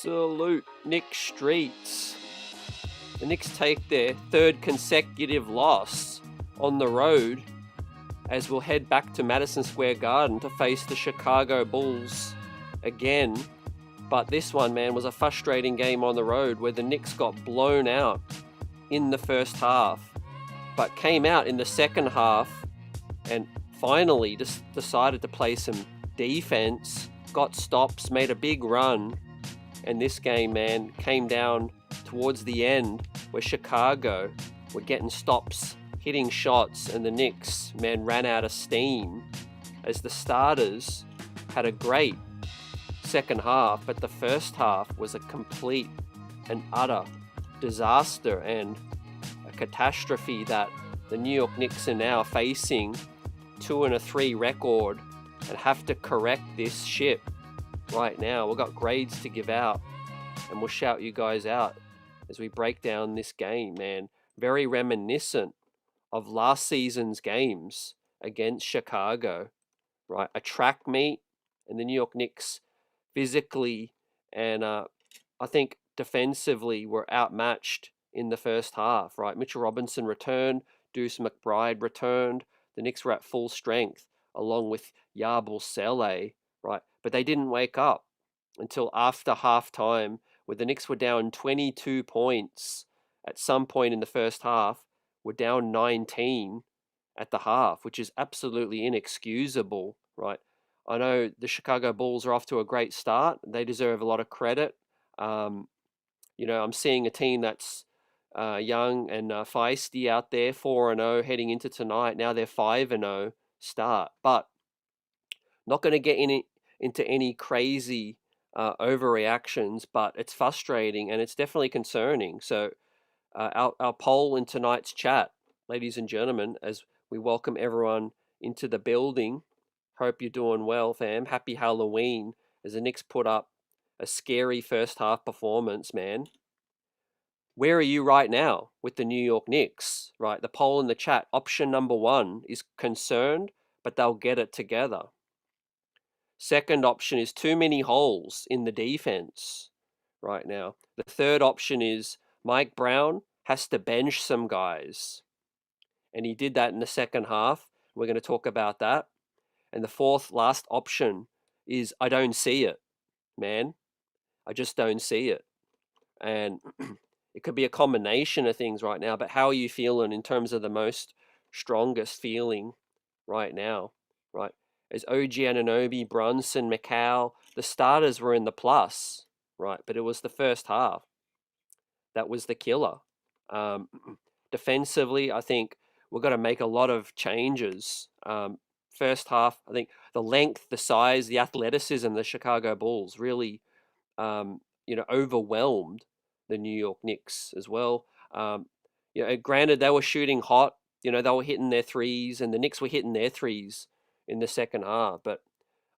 absolute Knicks streets. The Knicks take their third consecutive loss on the road as we'll head back to Madison Square Garden to face the Chicago Bulls again. But this one, man, was a frustrating game on the road where the Knicks got blown out in the first half, but came out in the second half and finally just decided to play some defense, got stops, made a big run. And this game, man, came down towards the end where Chicago were getting stops, hitting shots, and the Knicks, man, ran out of steam as the starters had a great second half, but the first half was a complete and utter disaster and a catastrophe that the New York Knicks are now facing 2-3 record and have to correct this ship right now. We've got grades to give out and we'll shout you guys out as we break down this game, man. Very reminiscent of last season's games against Chicago, right? A track meet, and the New York Knicks physically and I think defensively were outmatched in the first half, right? Mitchell Robinson returned, Deuce McBride returned. The Knicks were at full strength along with Yabusele, right? But they didn't wake up until after halftime, where the Knicks were down 22 points at some point in the first half, were down 19 at the half, which is absolutely inexcusable, right? I know the Chicago Bulls are off to a great start. They deserve a lot of credit. I'm seeing a team that's young and feisty out there, 4-0 heading into tonight. Now they're 5-0 start, but not going to get into any crazy overreactions, but it's frustrating and it's definitely concerning. So our poll in tonight's chat, ladies and gentlemen, as we welcome everyone into the building. Hope you're doing well, fam. Happy Halloween, as the Knicks put up a scary first half performance, man. Where are you right now with the New York Knicks, right? The poll in the chat, option number 1 is concerned, but they'll get it together. Second option is too many holes in the defense right now. The third option is Mike Brown has to bench some guys. And he did that in the second half. We're going to talk about that. And the fourth last option is I don't see it, man. I just don't see it. And it could be a combination of things right now, but how are you feeling in terms of the most strongest feeling right now, right? As OG Anunoby, Brunson, McCall, the starters were in the plus, right? But it was the first half that was the killer. Defensively, I think we've got to make a lot of changes. First half, I think the length, the size, the athleticism, the Chicago Bulls really, overwhelmed the New York Knicks as well. Granted, they were shooting hot. They were hitting their threes, and the Knicks were hitting their threes in the second half. But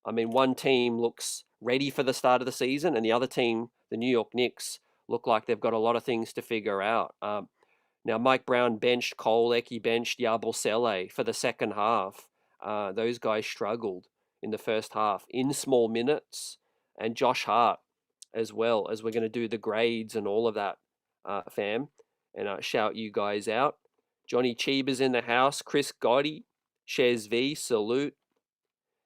I mean, one team looks ready for the start of the season, and the other team, the New York Knicks, look like they've got a lot of things to figure out. Now, Mike Brown benched Kolek, he benched Yabusele for the second half. Those guys struggled in the first half in small minutes, and Josh Hart as well, as we're going to do the grades and all of that, fam, and shout you guys out. Johnny Cheeba's in the house, Chris Gotti, Shez V, salute.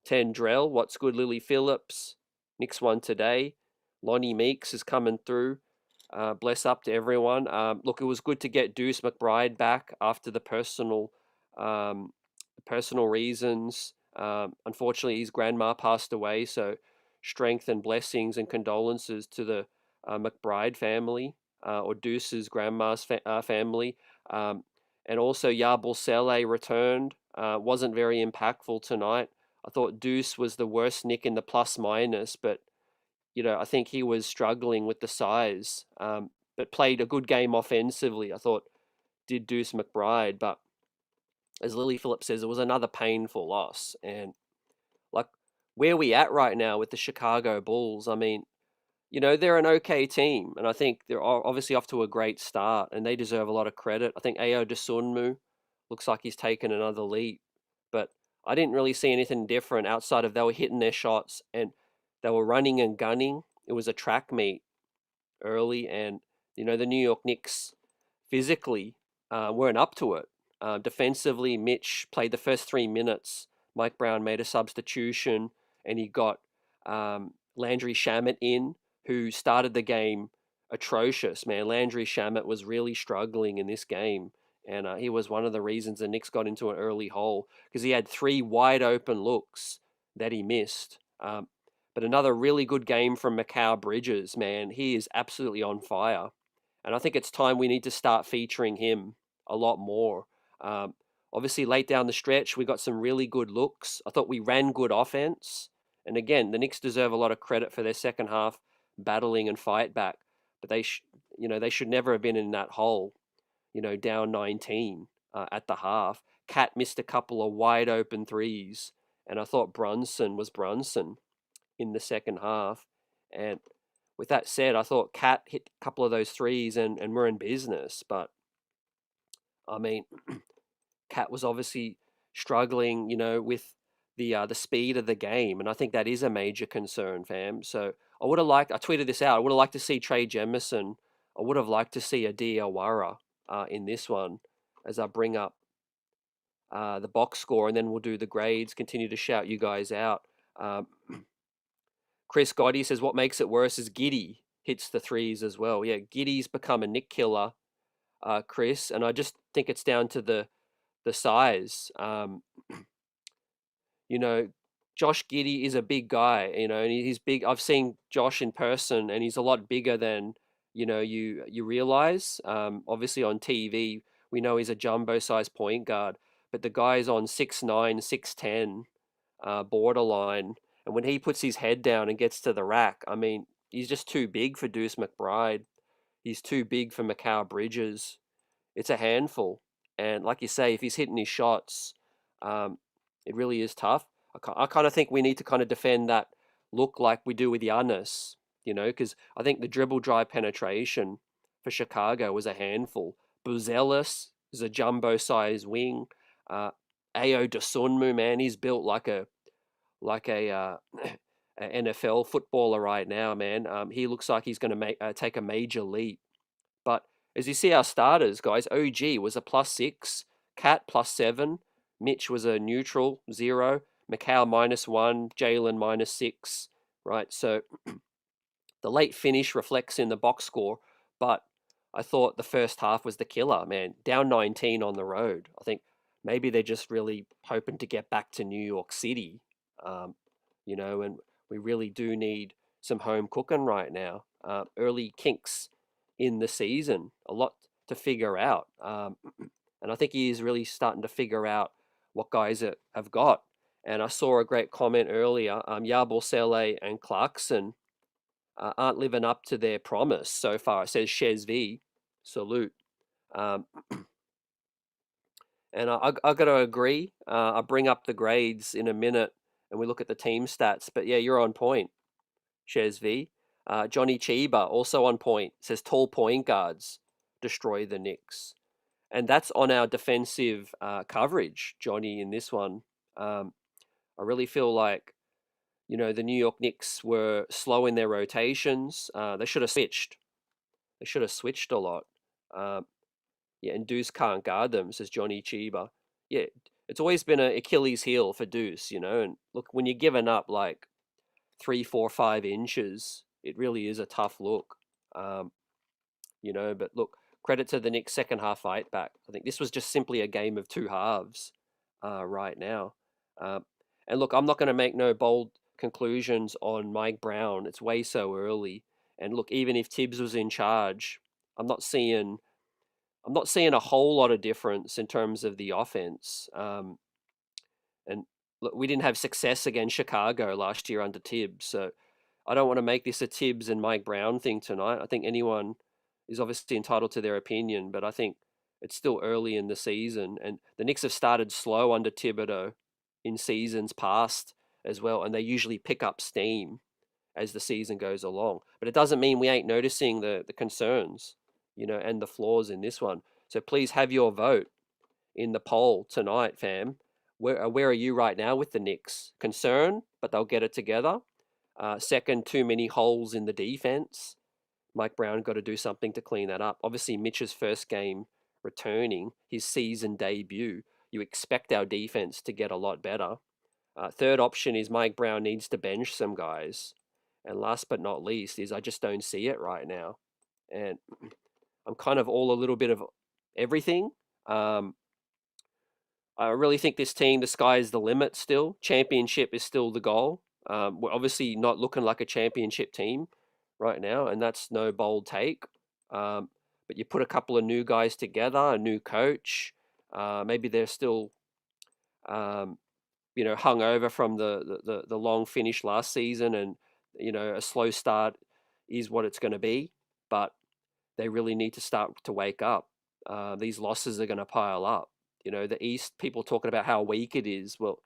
Tendrell, what's good, Lily Phillips, Knicks won today. Lonnie Meeks is coming through. Bless up to everyone. Look, it was good to get Deuce McBride back after the personal reasons. Unfortunately, his grandma passed away, so strength and blessings and condolences to the McBride family, or Deuce's grandma's family. And also Yabusele returned. Wasn't very impactful tonight. I thought Deuce was the worst Nick in the plus minus, but I think he was struggling with the size, but played a good game offensively, I thought, did Deuce McBride. But as Lily Phillips says, it was another painful loss. And like where we at right now with the Chicago Bulls, I mean, they're an okay team. And I think they're obviously off to a great start and they deserve a lot of credit. I think Ayo Dosunmu looks like he's taken another leap. But I didn't really see anything different outside of they were hitting their shots and they were running and gunning. It was a track meet. early, and the New York Knicks physically weren't up to it. Defensively, Mitch played the first 3 minutes. Mike Brown made a substitution, and he got Landry Shamet in, who started the game atrocious. Man, Landry Shamet was really struggling in this game, and he was one of the reasons the Knicks got into an early hole, because he had 3 wide open looks that he missed. But another really good game from Mikal Bridges, man. He is absolutely on fire. And I think it's time we need to start featuring him a lot more. Um, Obviously, late down the stretch, we got some really good looks. I thought we ran good offense. And again, the Knicks deserve a lot of credit for their second half battling and fight back. But they should never have been in that hole, down 19 at the half. Cat missed a couple of wide open threes. And I thought Brunson was Brunson in the second half. And with that said, I thought Cat hit a couple of those threes and we're in business. But I mean, Cat was obviously struggling, with the speed of the game, and I think that is a major concern, fam. So I tweeted this out. I would have liked to see Trey Jemison. I would have liked to see a Diawara in this one, as I bring up the box score, and then we'll do the grades. Continue to shout you guys out. Um, Chris Gotti says what makes it worse is Giddy hits the threes as well. Yeah, Giddy's become a Nick killer, Chris, and I just think it's down to the size. You know, Josh Giddy is a big guy, and he's big. I've seen Josh in person, and he's a lot bigger than you realize. Obviously on TV, we know he's a jumbo-sized point guard, but the guy's on 6'9", 6'10", borderline. And when he puts his head down and gets to the rack, I mean, he's just too big for Deuce McBride. He's too big for Mikal Bridges. It's a handful. And like you say, if he's hitting his shots, um, it really is tough. I kind of think we need to kind of defend that look like we do with Giannis, because I think the dribble drive penetration for Chicago was a handful. Buzelis is a jumbo size wing. Ao Dosunmu, man, he's built like a NFL footballer right now, man. He looks like he's going to take a major leap. But as you see our starters, guys, OG was a +6, Cat +7, Mitch was a neutral 0, Mikal -1, Jalen -6, right? So the late finish reflects in the box score, but I thought the first half was the killer, man. Down 19 on the road. I think maybe they're just really hoping to get back to New York City, um, and we really do need some home cooking right now. Early kinks in the season, a lot to figure out. And I think he is really starting to figure out what guys have got. And I saw a great comment earlier. Yabusele and Clarkson aren't living up to their promise so far. It says Shez V, salute. Um, and I got to agree. I'll bring up the grades in a minute and we look at the team stats. But yeah, you're on point, Shez V. Johnny Chiba, also on point, says tall point guards destroy the Knicks. And that's on our defensive coverage, Johnny, in this one. I really feel like, the New York Knicks were slow in their rotations. They should have switched. They should have switched a lot. Um, yeah, and Deuce can't guard them, says Johnny Chiba. Yeah, it's always been an Achilles heel for Deuce, and look, when you're giving up like 3, 4, 5 inches, it really is a tough look. Um, but look, credit to the Knicks' second half fight back. I think this was just simply a game of two halves right now. Um, and look, I'm not going to make no bold conclusions on Mike Brown. It's way so early. And look, even if Tibbs was in charge, I'm not seeing a whole lot of difference in terms of the offense. And look, we didn't have success against Chicago last year under Tibbs, so I don't want to make this a Tibbs and Mike Brown thing tonight. I think anyone is obviously entitled to their opinion, but I think it's still early in the season, and the Knicks have started slow under Thibodeau in seasons past as well, and they usually pick up steam as the season goes along. But it doesn't mean we ain't noticing the concerns, and the flaws in this one. So please have your vote in the poll tonight, fam. Where are you right now with the Knicks? Concern, but they'll get it together. Second, too many holes in the defense. Mike Brown got to do something to clean that up. Obviously, Mitch's first game returning, his season debut, you expect our defense to get a lot better. Third option is Mike Brown needs to bench some guys. And last but not least is I just don't see it right now. And I'm kind of all a little bit of everything. I really think this team, the sky is the limit still. Championship is still the goal. We're obviously not looking like a championship team right now, and that's no bold take. But you put a couple of new guys together, a new coach. Maybe they're still, hung over from the long finish last season, and a slow start is what it's going to be. But they really need to start to wake up. These losses are going to pile up. The East, people talking about how weak it is. Well,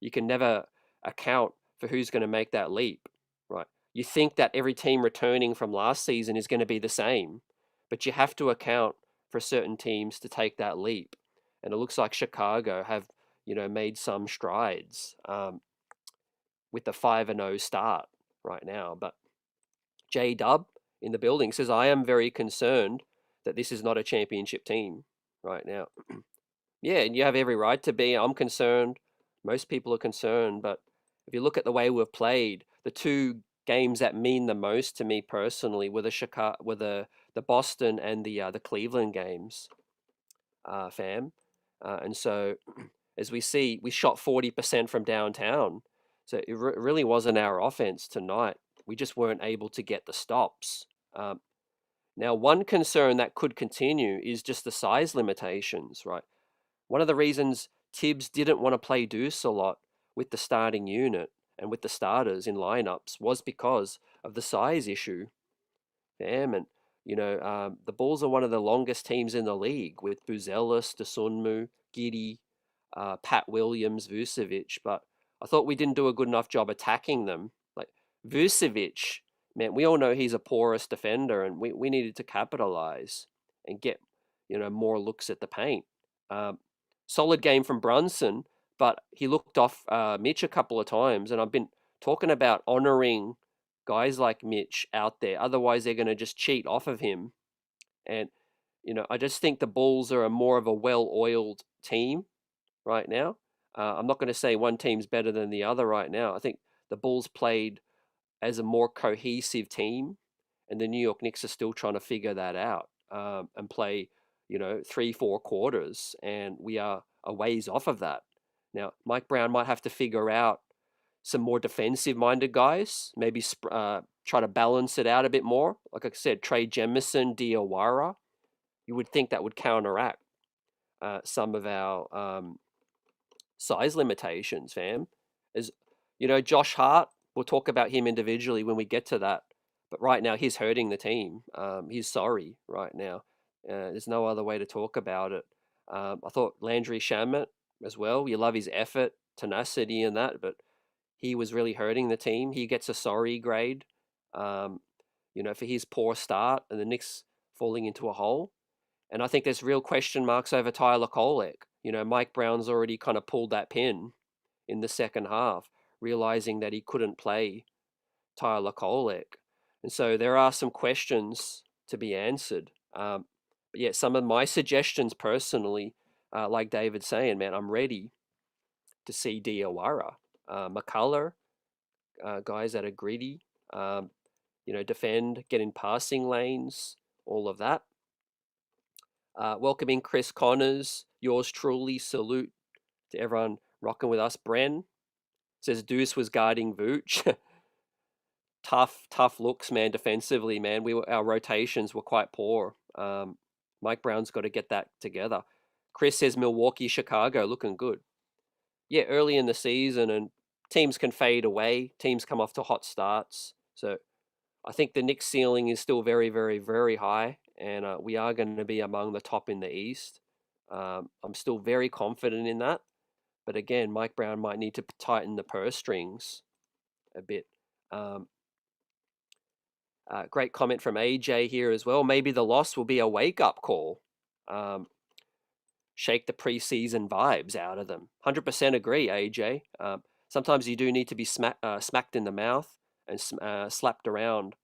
you can never account for who's going to make that leap, right? You think that every team returning from last season is going to be the same, but you have to account for certain teams to take that leap. And it looks like Chicago have, made some strides with the 5-0 start right now. But J Dub in the building says, I am very concerned that this is not a championship team right now. Yeah, and you have every right to be. I'm concerned. Most people are concerned. But if you look at the way we've played, the two games that mean the most to me personally were the Boston and the Cleveland games, fam. And so, as we see, we shot 40% from downtown. So it really wasn't our offense tonight. We just weren't able to get the stops. Now, one concern that could continue is just the size limitations, right? One of the reasons Tibbs didn't want to play Deuce a lot with the starting unit and with the starters in lineups was because of the size issue. Damn, and the Bulls are one of the longest teams in the league with Buzelis, Dosunmu, Giddy, Pat Williams, Vucevic, but I thought we didn't do a good enough job attacking them. Like Vucevic, man, we all know he's a porous defender, and we needed to capitalize and get more looks at the paint. Solid game from Brunson, but he looked off Mitch a couple of times, and I've been talking about honoring guys like Mitch out there. Otherwise, they're going to just cheat off of him. And, I just think the Bulls are more of a well-oiled team right now. I'm not going to say one team's better than the other right now. I think the Bulls played as a more cohesive team, and the New York Knicks are still trying to figure that out and play, 3-4 quarters, and we are a ways off of that. Now, Mike Brown might have to figure out some more defensive-minded guys, maybe try to balance it out a bit more. Like I said, Trey Jemison, Diawara, you would think that would counteract some of our size limitations, fam. As Josh Hart, we'll talk about him individually when we get to that. But right now, he's hurting the team. He's sorry right now. There's no other way to talk about it. I thought Landry Shamet as well. You love his effort, tenacity, and that, but he was really hurting the team. He gets a sorry grade, for his poor start and the Knicks falling into a hole. And I think there's real question marks over Tyler Kolek. Mike Brown's already kind of pulled that pin in the second half, realizing that he couldn't play Tyler Kolek. And so there are some questions to be answered. But yeah, some of my suggestions personally, like David's saying, man, I'm ready to see Diawara, McCullough, guys that are gritty, defend, get in passing lanes, all of that. Welcoming Chris Connors, yours truly, salute to everyone rocking with us. Bren says Deuce was guarding Vooch. tough looks, man, defensively, man. Our rotations were quite poor. Mike Brown's got to get that together. Chris says Milwaukee, Chicago, looking good. Yeah, early in the season, and teams can fade away. Teams come off to hot starts. So I think the Knicks ceiling is still very, very, very high, and we are going to be among the top in the East. I'm still very confident in that. But again, Mike Brown might need to tighten the purse strings a bit. Great comment from AJ here as well. Maybe the loss will be a wake-up call. Shake the preseason vibes out of them. 100% agree, AJ. Sometimes you do need to be smacked in the mouth and slapped around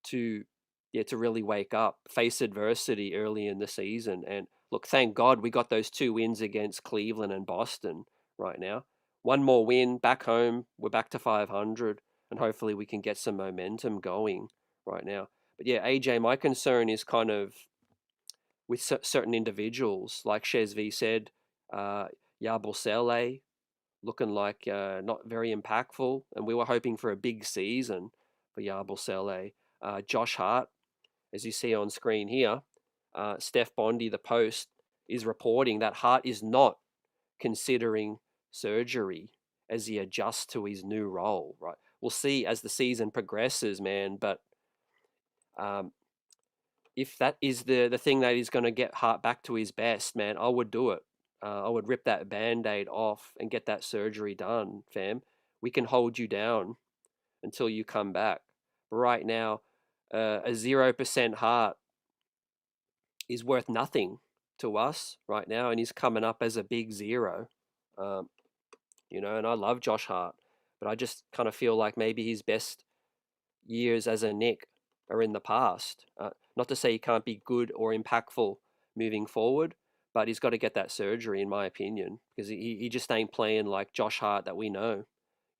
to yeah, to really wake up, face adversity early in the season. And look, thank God we got those 2 wins against Cleveland and Boston right now. One more win back home, we're back to 500, and hopefully we can get some momentum going right now. But yeah, AJ, my concern is kind of with certain individuals, like Shezvi said, uh, Yabusele looking like not very impactful, and we were hoping for a big season for Yabusele. Josh Hart, as you see on screen here, Steph Bondi, the Post, is reporting that Hart is not considering surgery as he adjusts to his new role. Right, we'll see as the season progresses, man. But um, if that is the thing that is going to get Hart back to his best, man, I would do it. I would rip that band-aid off and get that surgery done, fam. We can hold you down until you come back. But right now, a 0% Hart is worth nothing to us right now, and he's coming up as a big zero. Um, and I love Josh Hart, but I just kind of feel like maybe his best years as a Knick are in the past. Not to say he can't be good or impactful moving forward, but he's got to get that surgery, in my opinion, because he just ain't playing like Josh Hart that we know.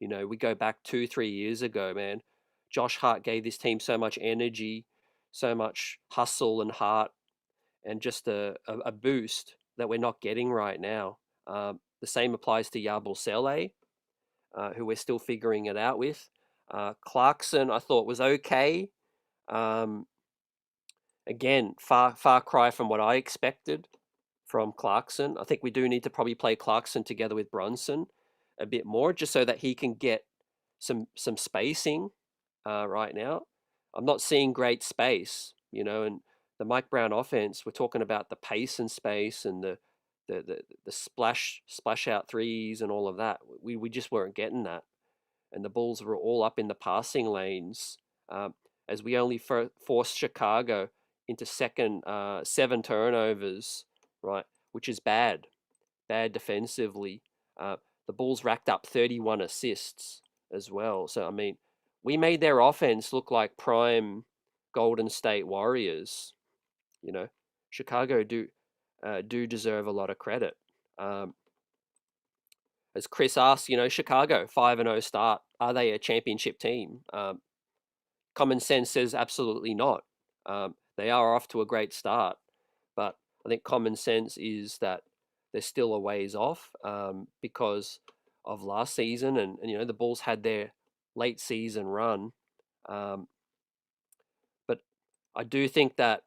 We go back 2, 3 years ago, man. Josh Hart gave this team so much energy, so much hustle and heart, and just a boost that we're not getting right now. The same applies to Yabusele, who we're still figuring it out with. Clarkson, I thought was okay. Um, Again, far cry from what I expected from Clarkson. I think we do need to probably play Clarkson together with Brunson a bit more, just so that he can get some spacing right now. I'm not seeing great space, and the Mike Brown offense. We're talking about the pace and space and the splash out threes and all of that. We just weren't getting that, and the Bulls were all up in the passing lanes, um, as we only forced Chicago into 7 turnovers, right, which is bad defensively. Uh, the Bulls racked up 31 assists as well. So, I mean, we made their offense look like prime Golden State Warriors. You know, Chicago do deserve a lot of credit. Um, as Chris asked, Chicago 5-0 start. Are they a championship team? Common sense says absolutely not. They are off to a great start, but I think common sense is that they're still a ways off, because of last season, and the Bulls had their late season run. But I do think that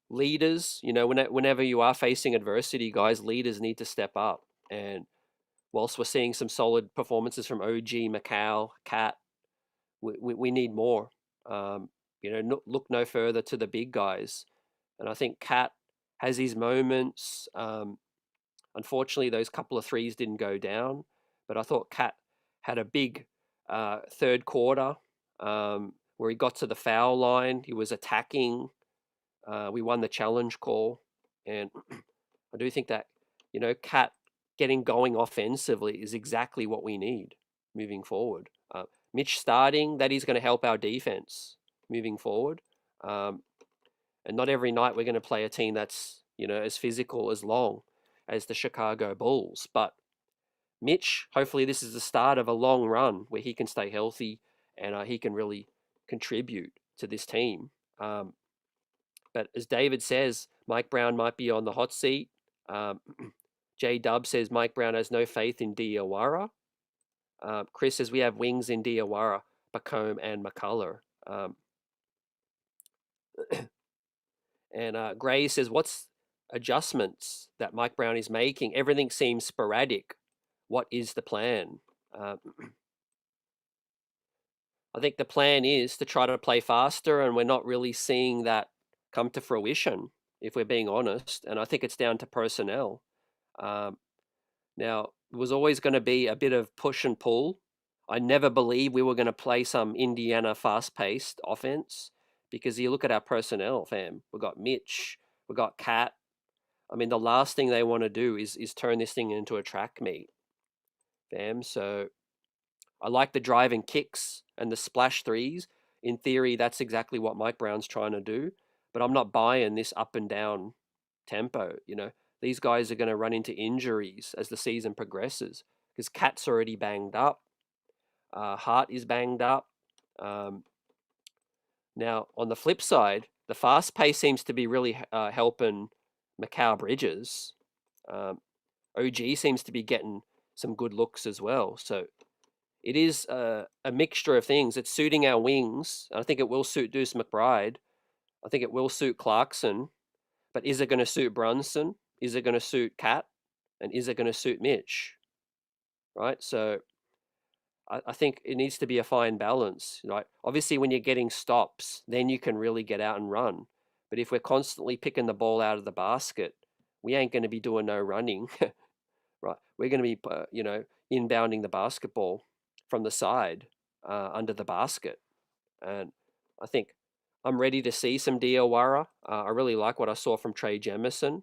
leaders, whenever you are facing adversity, guys, leaders need to step up. And whilst we're seeing some solid performances from OG, Macau, Cat, we need more. Look no further to the big guys. And I think Cat has his moments. Unfortunately, those couple of threes didn't go down, but I thought Cat had a big third quarter, where he got to the foul line. He was attacking. We won the challenge call, and I do think that Cat getting going offensively is exactly what we need moving forward. Mitch starting, that is going to help our defense moving forward. And not every night we're going to play a team that's as physical, as long as the Chicago Bulls. But Mitch, hopefully this is the start of a long run where he can stay healthy, and he can really contribute to this team. But as David says, Mike Brown might be on the hot seat. J Dub says Mike Brown has no faith in Diawara. Chris says we have wings in Diawara, Bacombe, and McCullough. And Gray says, what's adjustments that Mike Brown is making? Everything seems sporadic. What is the plan? I think the plan is to try to play faster, and we're not really seeing that come to fruition, if we're being honest. And I think it's down to personnel. Now, it was always going to be a bit of push and pull. I never believed we were going to play some Indiana fast-paced offense, because you look at our personnel, fam. We've got Mitch, we've got Cat. I mean, the last thing they want to do is turn this thing into a track meet, fam. So I like the driving kicks and the splash threes. in theory, that's exactly what Mike Brown's trying to do. But I'm not buying this up and down tempo. These guys are going to run into injuries as the season progresses because Cat's already banged up. Hart is banged up. Now, on the flip side, the fast pace seems to be really helping Macau Bridges. OG seems to be getting some good looks as well. So it is a mixture of things. It's suiting our wings. I think it will suit Deuce McBride. I think it will suit Clarkson. But is it going to suit Brunson? Is it going to suit Cat? And is it going to suit Mitch? Right? So I think it needs to be a fine balance, right? Obviously, when you're getting stops, then you can really get out and run. But if we're constantly picking the ball out of the basket, we ain't going to be doing no running, right? We're going to be, inbounding the basketball from the side under the basket. And I think I'm ready to see some Diawara. I really like what I saw from Trey Jemison.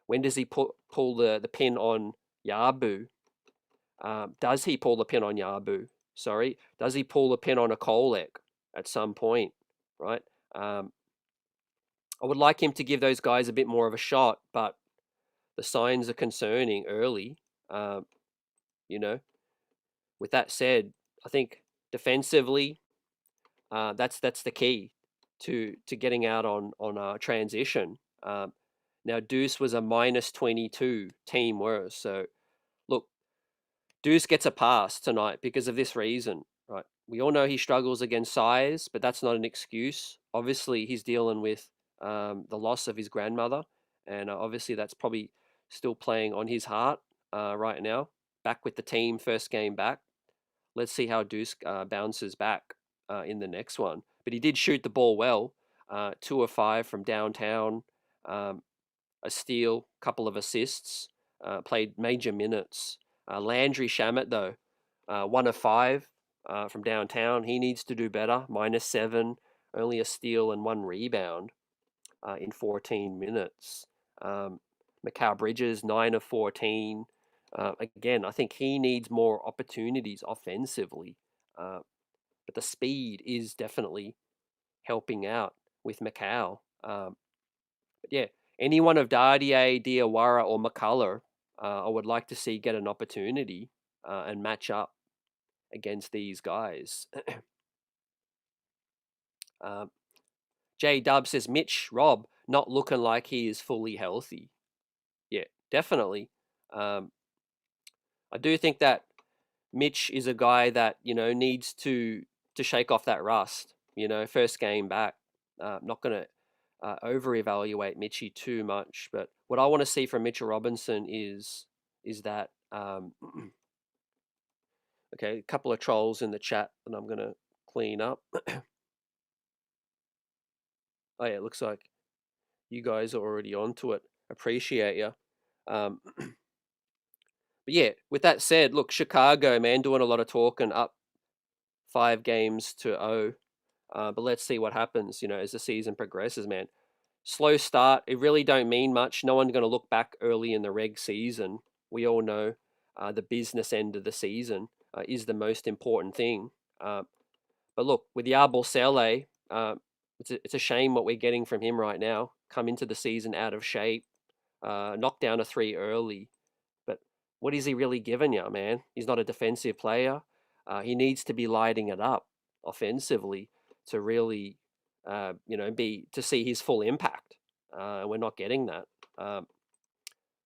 When does he pull the pin on Yabu? Does he pull the pin on Yabu? Sorry. Does he pull the pin on a Kolek at some point? Right. I would like him to give those guys a bit more of a shot, but the signs are concerning early. You know, with that said, I think defensively, that's the key to getting out on transition. Now Deuce was a -22 team worse, so look, Deuce gets a pass tonight because of this reason, right? We all know he struggles against size, but that's not an excuse. Obviously, he's dealing with the loss of his grandmother, and obviously that's probably still playing on his heart right now. Back with the team, first game back. Let's see how Deuce bounces back in the next one. But he did shoot the ball well, 2 of 5 from downtown, um, a steal, couple of assists, played major minutes. Landry Shamet, though, 1 of 5 from downtown. He needs to do better, -7, only a steal and 1 rebound in 14 minutes. Macau Bridges, 9 of 14. Again, I think he needs more opportunities offensively, but the speed is definitely helping out with Macau. But yeah, any one of Dardier, Diawara, or McCullough, I would like to see get an opportunity and match up against these guys. J Dub says Mitch Rob not looking like he is fully healthy. Yeah, definitely. I do think that Mitch is a guy that needs to shake off that rust. First game back. Not gonna over evaluate Mitchie too much, but what I want to see from Mitchell Robinson is that okay, a couple of trolls in the chat that I'm gonna clean up. Oh yeah, it looks like you guys are already onto it. Appreciate you. But yeah, with that said, look, Chicago, man, doing a lot of talking, up 5 games to 0. But let's see what happens, as the season progresses, man. Slow start. It really don't mean much. No one's going to look back early in the reg season. We all know the business end of the season is the most important thing. But look, with Yarbol Sele, it's a shame what we're getting from him right now. Come into the season out of shape, knocked down a 3 early. But what is he really giving you, man? He's not a defensive player. He needs to be lighting it up offensively to really, to see his full impact. We're not getting that.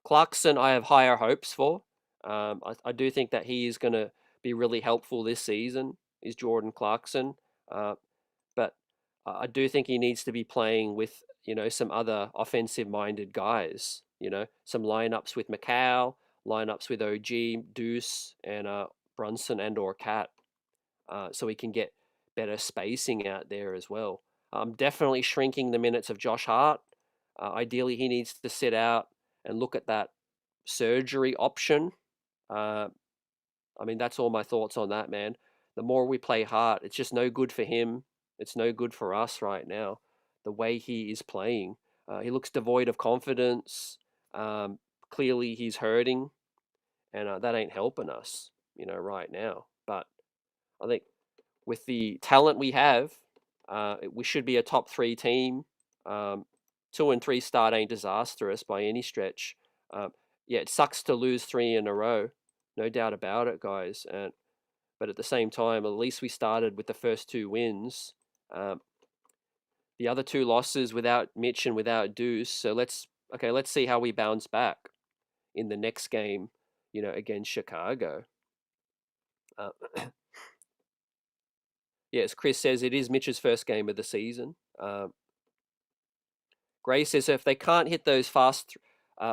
Clarkson, I have higher hopes for. I do think that he is going to be really helpful this season, is Jordan Clarkson. But I do think he needs to be playing with, some other offensive-minded guys. Some lineups with Macau, lineups with OG, Deuce, and Brunson and/or Cat, so we can get better spacing out there as well. Definitely shrinking the minutes of Josh Hart. Ideally, he needs to sit out and look at that surgery option. That's all my thoughts on that, man. The more we play Hart, it's just no good for him. It's no good for us right now. The way he is playing, he looks devoid of confidence. Clearly, he's hurting, and that ain't helping us, right now. But I think with the talent we have, we should be a top 3 team. 2 and 3 start ain't disastrous by any stretch. Yeah, it sucks to lose 3 in a row, no doubt about it, guys. But at the same time, at least we started with the first 2 wins. The other 2 losses without Mitch and without Deuce. So let's see how we bounce back in the next game, against Chicago. Yeah, as Chris says, it is Mitch's first game of the season. Gray says if they can't hit those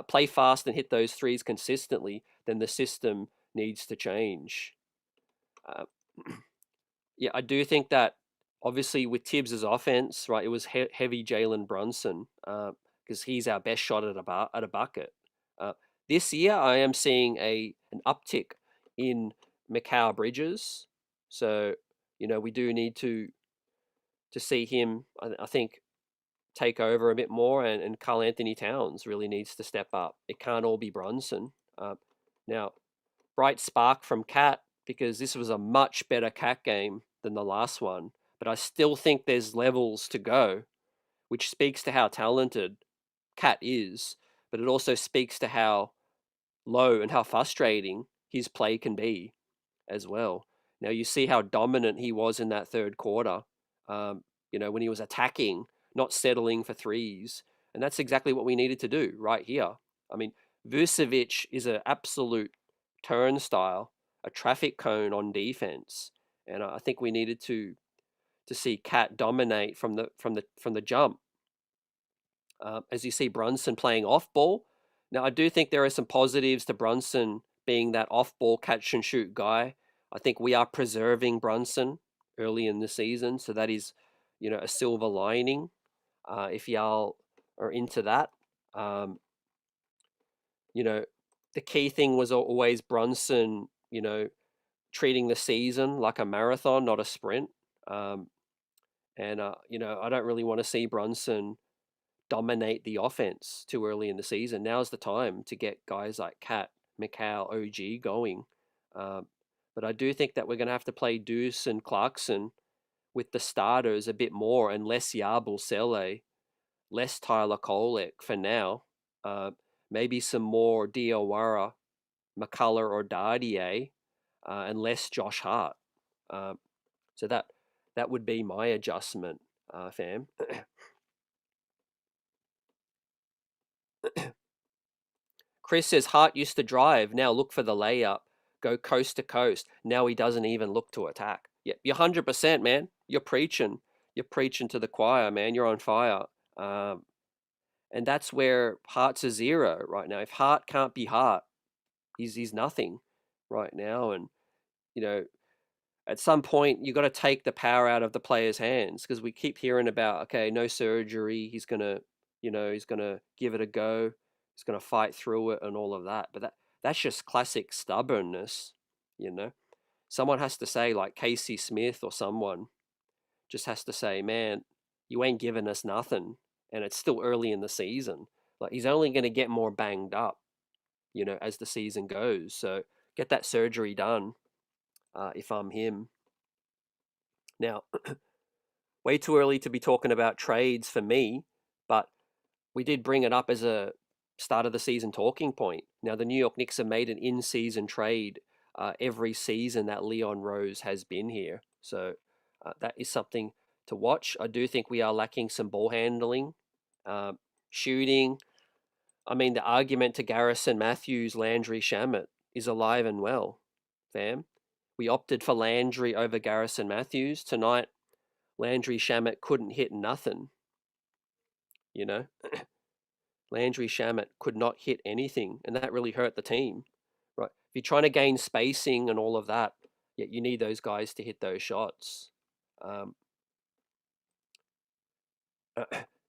play fast and hit those threes consistently, then the system needs to change. Yeah, I do think that obviously with Tibbs' offense, right, it was heavy Jalen Brunson because he's our best shot at a bucket. This year, I am seeing an uptick in Mikal Bridges, so we do need to see him. I think take over a bit more, and Karl Anthony Towns really needs to step up. It can't all be Brunson. Now, bright spark from Cat, because this was a much better Cat game than the last one, but I still think there's levels to go, which speaks to how talented Cat is, but it also speaks to how low and how frustrating his play can be as well. Now, you see how dominant he was in that third quarter, when he was attacking, not settling for threes. And that's exactly what we needed to do right here. I mean, Vucevic is an absolute turnstile, a traffic cone on defense. And I think we needed to see Cat dominate from the jump. As you see Brunson playing off ball. Now, I do think there are some positives to Brunson being that off ball catch and shoot guy. I think we are preserving Brunson early in the season, so that is, a silver lining. If y'all are into that, the key thing was always Brunson, treating the season like a marathon, not a sprint. And I don't really want to see Brunson dominate the offense too early in the season. Now's the time to get guys like Cat, Mikal, OG going. But I do think that we're going to have to play Deuce and Clarkson with the starters a bit more, and less Yabusele, less Tyler Kolek for now. Maybe some more Diawara, McCullough, or Dardier, and less Josh Hart. So that would be my adjustment, fam. Chris says Hart used to drive, now look for the layup, go coast to coast. Now he doesn't even look to attack. Yeah, you're 100%, man. You're preaching. You're preaching to the choir, man. You're on fire. And that's where Hart's a zero right now. If Hart can't be Hart, he's nothing right now. And at some point you got to take the power out of the player's hands, because we keep hearing about, okay, no surgery. He's gonna give it a go. He's gonna fight through it and all of that. But that's just classic stubbornness. Someone has to say, like Casey Smith or someone, just has to say, man, you ain't giving us nothing, and it's still early in the season. Like, he's only going to get more banged up, as the season goes. So get that surgery done, if I'm him. Now, way too early to be talking about trades for me, but we did bring it up as a start of the season talking point. Now, the New York Knicks have made an in-season trade every season that Leon Rose has been here. So that is something to watch. I do think we are lacking some ball handling, shooting. I mean, the argument to Garrison Matthews, Landry Shamet is alive and well, fam. We opted for Landry over Garrison Matthews. Tonight, Landry Shamet couldn't hit nothing, Landry Shamet could not hit anything, and that really hurt the team, right? If you're trying to gain spacing and all of that, yeah, you need those guys to hit those shots.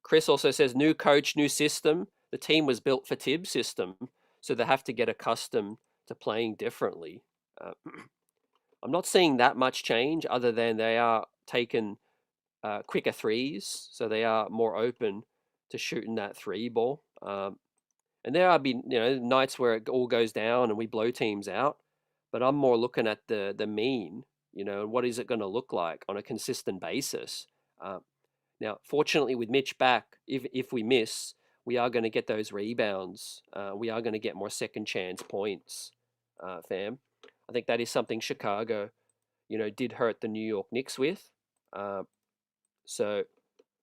Chris also says, new coach, new system. The team was built for Tibbs' system, so they have to get accustomed to playing differently. I'm not seeing that much change, other than they are taking quicker threes, so they are more open to shooting that three ball. And there are been nights where it all goes down and we blow teams out, but I'm more looking at the mean. and what is it going to look like on a consistent basis? Now, fortunately, with Mitch back, if we miss, we are going to get those rebounds. We are going to get more second chance points, fam. I think that is something Chicago, did hurt the New York Knicks with. So,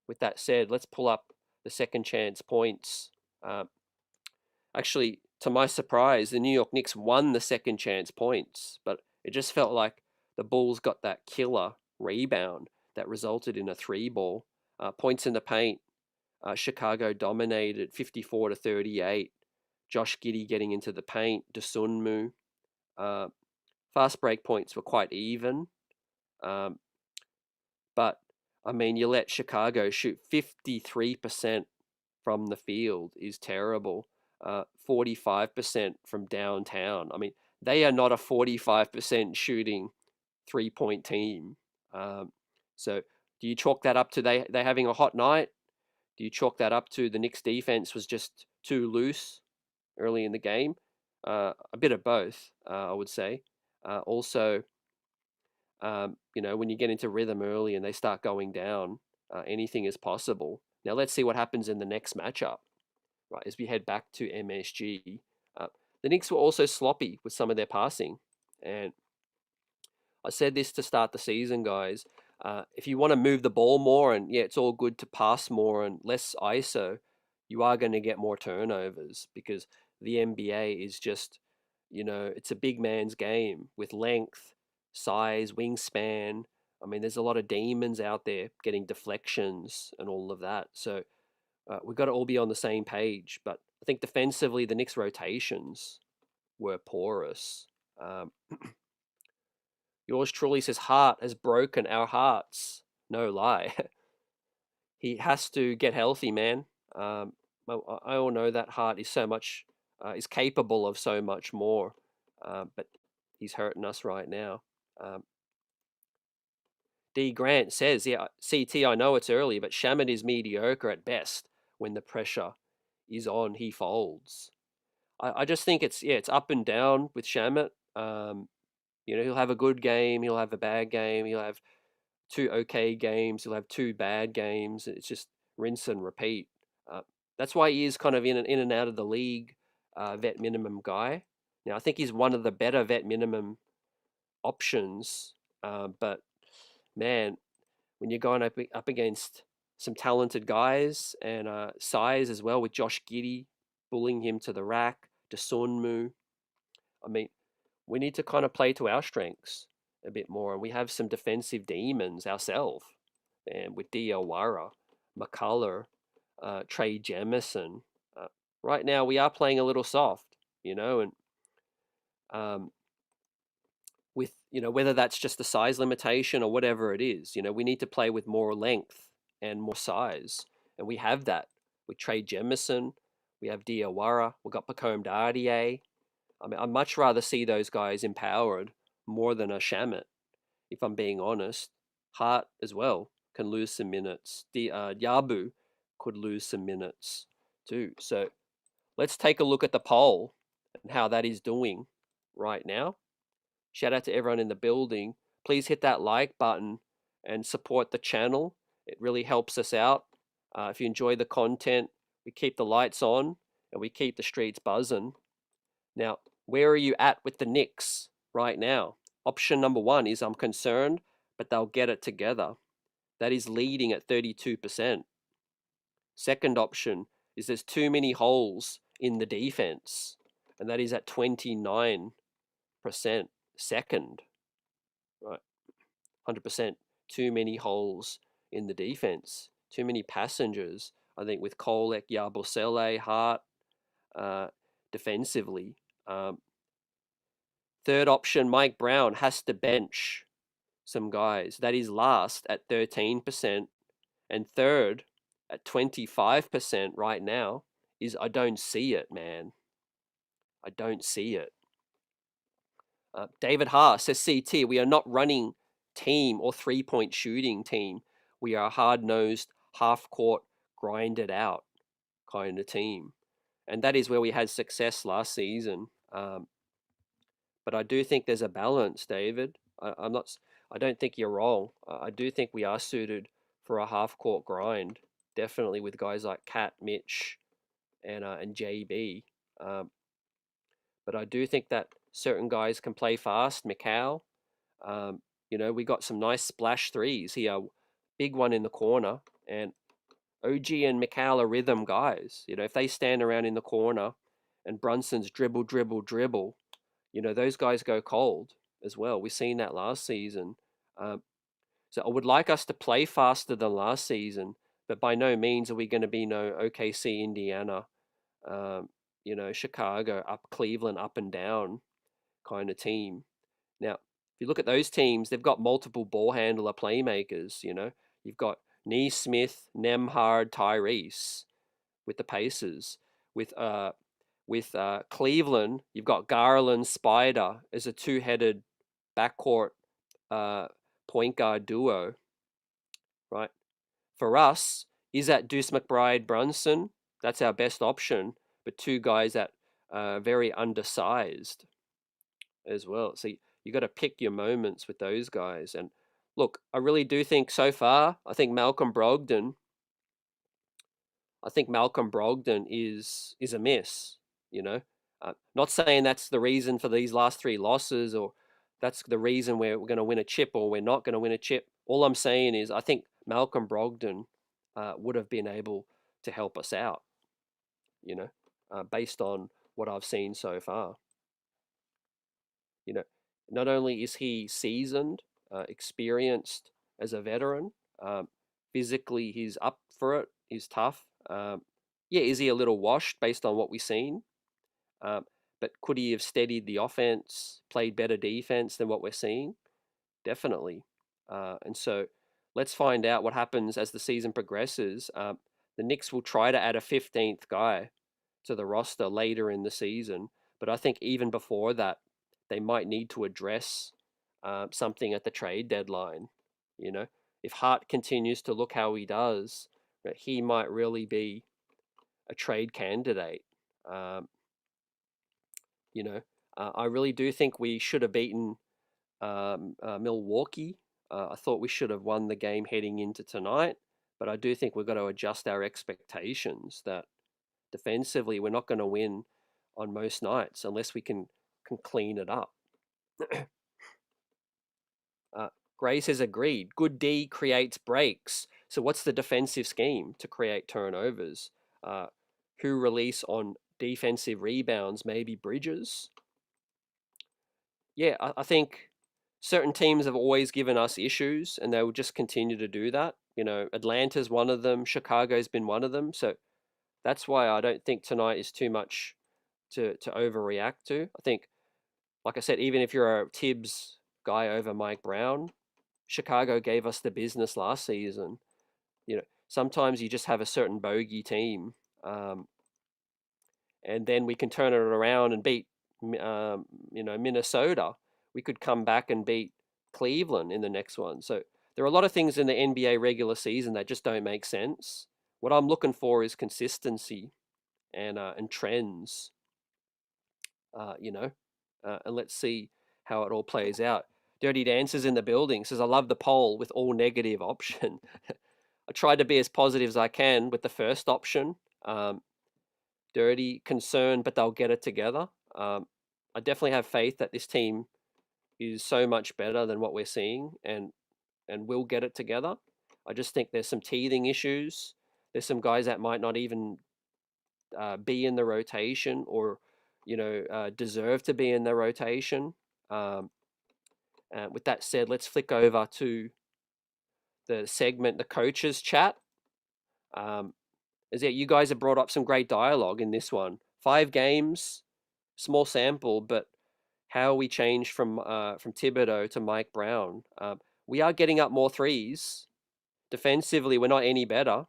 with that said, let's pull up the second chance points. Actually, to my surprise, the New York Knicks won the second chance points, but it just felt like the Bulls got that killer rebound that resulted in a three ball. Points in the paint, Chicago dominated 54-38. Josh Giddey getting into the paint, Dosunmu. Fast break points were quite even. But, I mean, you let Chicago shoot 53% from the field is terrible. 45% from downtown. I mean, they are not a 45% shooting three-point team. So do you chalk that up to they having a hot night? Do you chalk that up to the Knicks defense was just too loose early in the game? A bit of both, I would say. Also, when you get into rhythm early and they start going down, anything is possible. Now let's see what happens in the next matchup, right? As we head back to MSG, the Knicks were also sloppy with some of their passing, and I said this to start the season, guys. If you want to move the ball more, and yeah, it's all good to pass more and less ISO, you are going to get more turnovers because the NBA is just, it's a big man's game with length, size, wingspan. I mean, there's a lot of demons out there getting deflections and all of that. So we've got to all be on the same page. But I think defensively, the Knicks' rotations were porous. Yours truly says, heart has broken our hearts. No lie. He has to get healthy, man. I all know that Hart is so much, is capable of so much more, but he's hurting us right now. D. Grant says, yeah, CT, I know it's early, but Shamet is mediocre at best. When the pressure is on, he folds. I just think it's up and down with Shamet. He'll have a good game, he'll have a bad game, he'll have two okay games, he'll have two bad games. It's just rinse and repeat. That's why he is kind of in and out of the league vet minimum guy. Now, I think he's one of the better vet minimum options, but man, when you're going up against some talented guys and size as well with Josh Giddey bullying him to the rack, Dosunmu, I mean, we need to kind of play to our strengths a bit more. And we have some defensive demons ourselves, and with Diawara, McCullough, Trey Jemison. Right now, we are playing a little soft, and with whether that's just the size limitation or whatever it is, we need to play with more length and more size, and we have that with Trey Jemison. We have Diawara. We've got Pacome Dardier. I mean, I'd much rather see those guys empowered more than a Shamet, if I'm being honest. Hart as well can lose some minutes. Yabu could lose some minutes too. So let's take a look at the poll and how that is doing right now. Shout out to everyone in the building. Please hit that like button and support the channel. It really helps us out. If you enjoy the content, we keep the lights on and we keep the streets buzzing. Now, where are you at with the Knicks right now? Option number one is I'm concerned, but they'll get it together. That is leading at 32%. Second option is there's too many holes in the defense, and that is at 29%. Second, right? 100%. Too many holes in the defense. Too many passengers. I think with Kolek, Yabusele, Hart, defensively. Third option, Mike Brown has to bench some guys. That is last at 13%. And third at 25% right now is I don't see it, man. I don't see it. David Haas says, CT, we are not running team or three-point shooting team. We are a hard-nosed, half-court, grinded out kind of team. And that is where we had success last season. But I do think there's a balance, David. I I don't think you're wrong. I do think we are suited for a half court grind, definitely with guys like Cat, Mitch, and JB. Um, but I do think that certain guys can play fast. Mikal, we got some nice splash threes here. Big one in the corner, and OG and Mikal are rhythm guys. If they stand around in the corner and Brunson's dribble, dribble, dribble, those guys go cold as well. We've seen that last season. Um, so I would like us to play faster than last season, but by no means are we going to be no OKC, Indiana, Chicago, up Cleveland, up and down kind of team. Now, if you look at those teams, they've got multiple ball handler playmakers. You've got Neesmith, Nemhard, Tyrese with the Pacers. With Cleveland, you've got Garland, Spider as a two-headed backcourt point guard duo, right? For us, is that Deuce McBride, Brunson? That's our best option, but two guys that are very undersized as well. So you got to pick your moments with those guys. And look, I really do think so far, I think Malcolm Brogdon is a miss. Not saying that's the reason for these last three losses, or that's the reason we're going to win a chip or we're not going to win a chip. All I'm saying is I think Malcolm Brogdon would have been able to help us out. Based on what I've seen so far. You know, not only is he seasoned, experienced as a veteran, physically he's up for it. He's tough. Yeah, is he a little washed based on what we've seen? But could he have steadied the offense, played better defense than what we're seeing? Definitely. And so let's find out what happens as the season progresses. The Knicks will try to add a 15th guy to the roster later in the season. But I think even before that, they might need to address something at the trade deadline. If Hart continues to look how he does, he might really be a trade candidate. I really do think we should have beaten Milwaukee. I thought we should have won the game heading into tonight, but I do think we've got to adjust our expectations that defensively we're not going to win on most nights unless we can clean it up. Gray says agreed. Good D creates breaks. So what's the defensive scheme to create turnovers? Who release on defensive rebounds? Maybe Bridges. Yeah, I think certain teams have always given us issues, and they will just continue to do that. Atlanta's one of them. Chicago's been one of them. So that's why I don't think tonight is too much to overreact to. I think, like I said, even if you're a Tibbs guy over Mike Brown, Chicago gave us the business last season. Sometimes you just have a certain bogey team, and then we can turn it around and beat, Minnesota. We could come back and beat Cleveland in the next one. So there are a lot of things in the NBA regular season that just don't make sense. What I'm looking for is consistency and trends. And let's see how it all plays out. Dirty Dancers in the building says, I love the poll with all negative option. I tried to be as positive as I can with the first option. Dirty, concerned, but they'll get it together. I definitely have faith that this team is so much better than what we're seeing and will get it together. I just think there's some teething issues. There's some guys that might not even be in the rotation or deserve to be in the rotation. With that said, let's flick over to the segment, the coaches chat. You guys have brought up some great dialogue in this one. 5 games, small sample, but how we changed from Thibodeau to Mike Brown. We are getting up more threes. Defensively, we're not any better,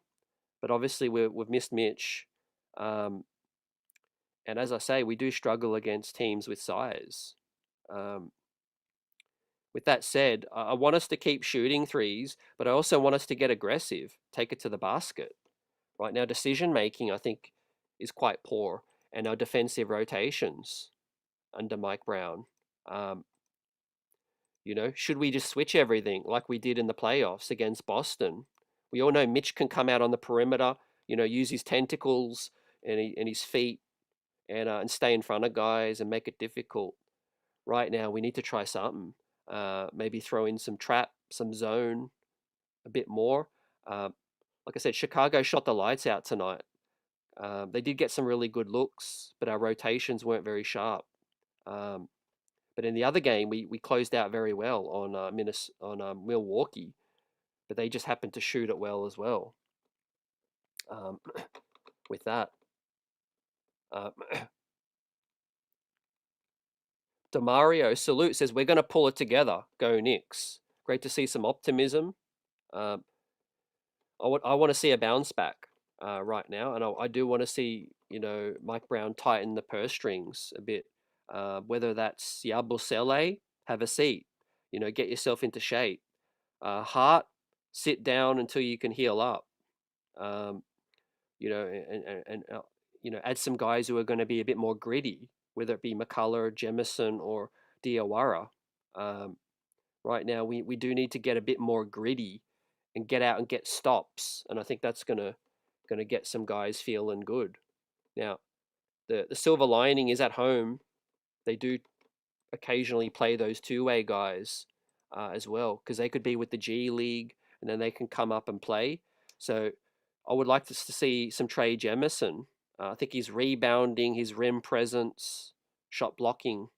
but obviously we've missed Mitch. And as I say, we do struggle against teams with size. With that said, I want us to keep shooting threes, but I also want us to get aggressive, take it to the basket. Right now, decision making, I think, is quite poor, and our defensive rotations under Mike Brown. Should we just switch everything like we did in the playoffs against Boston? We all know Mitch can come out on the perimeter, use his tentacles and his feet and stay in front of guys and make it difficult. Right now, we need to try something. Maybe throw in some trap, some zone, a bit more. Like I said, Chicago shot the lights out tonight. They did get some really good looks, but our rotations weren't very sharp. Um, but in the other game, we closed out very well on Milwaukee, but they just happened to shoot it well as well. Um, with that, uh, Demario Salute says we're going to pull it together. Go Knicks! Great to see some optimism. Um, I want to see a bounce back right now, and I do want to see Mike Brown tighten the purse strings a bit. Whether that's Yabusele, have a seat, get yourself into shape. Hart, sit down until you can heal up. Um, add some guys who are going to be a bit more gritty, whether it be McCullough, Jemison, or Diawara. Right now, we do need to get a bit more gritty and get out and get stops, and I think that's gonna get some guys feeling good. Now, the silver lining is at home. They do occasionally play those two-way guys as well, because they could be with the G League and then they can come up and play. So I would like to see some Trey Jemison. I think his rebounding, his rim presence, shot blocking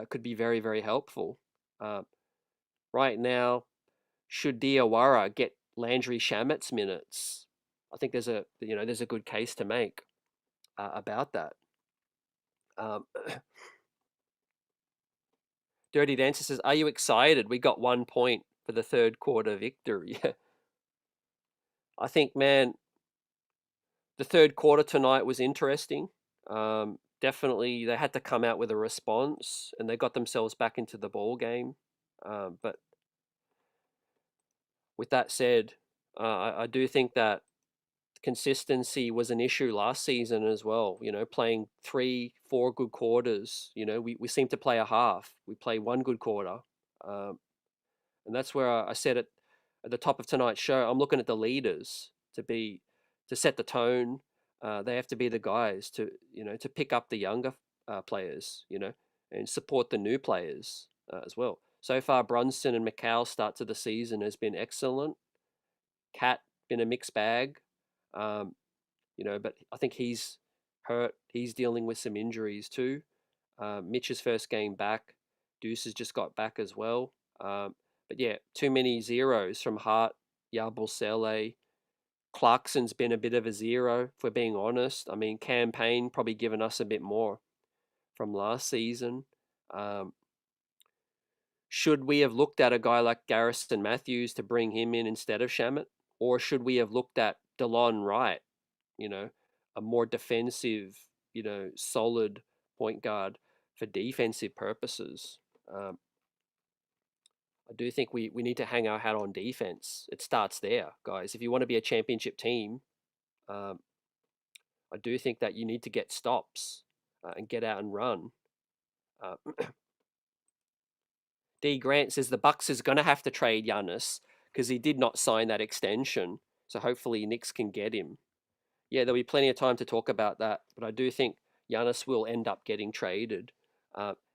could be very, very helpful. Right now, should Diawara get Landry Shamet's minutes? I think there's a good case to make about that. Um, Dirty Dancer says, "Are you excited? We got 1 point for the third quarter victory." I think, man, the third quarter tonight was interesting. Definitely, they had to come out with a response, and they got themselves back into the ball game. But with that said, I do think that consistency was an issue last season as well. Playing 3, 4 good quarters. We seem to play a half. We play one good quarter, um, and that's where I said it at the top of tonight's show. I'm looking at the leaders to set the tone. They have to be the guys to pick up the younger players. And support the new players as well. So far, Brunson and McCall start to the season has been excellent. Cat been a mixed bag. Um, but I think he's hurt. He's dealing with some injuries too. Mitch's first game back. Deuce has just got back as well. But yeah, too many zeros from Hart, Yabusele. Clarkson's been a bit of a zero, if we're being honest. I mean, Campaign probably given us a bit more from last season. Should we have looked at a guy like Garrison Matthews to bring him in instead of Shamet? Or should we have looked at DeLon Wright, a more defensive, solid point guard for defensive purposes? I do think we need to hang our hat on defense. It starts there, guys. If you want to be a championship team, I do think that you need to get stops and get out and run. Uh, D. Grant says the Bucks is going to have to trade Giannis because he did not sign that extension. So hopefully Knicks can get him. Yeah, there'll be plenty of time to talk about that, but I do think Giannis will end up getting traded.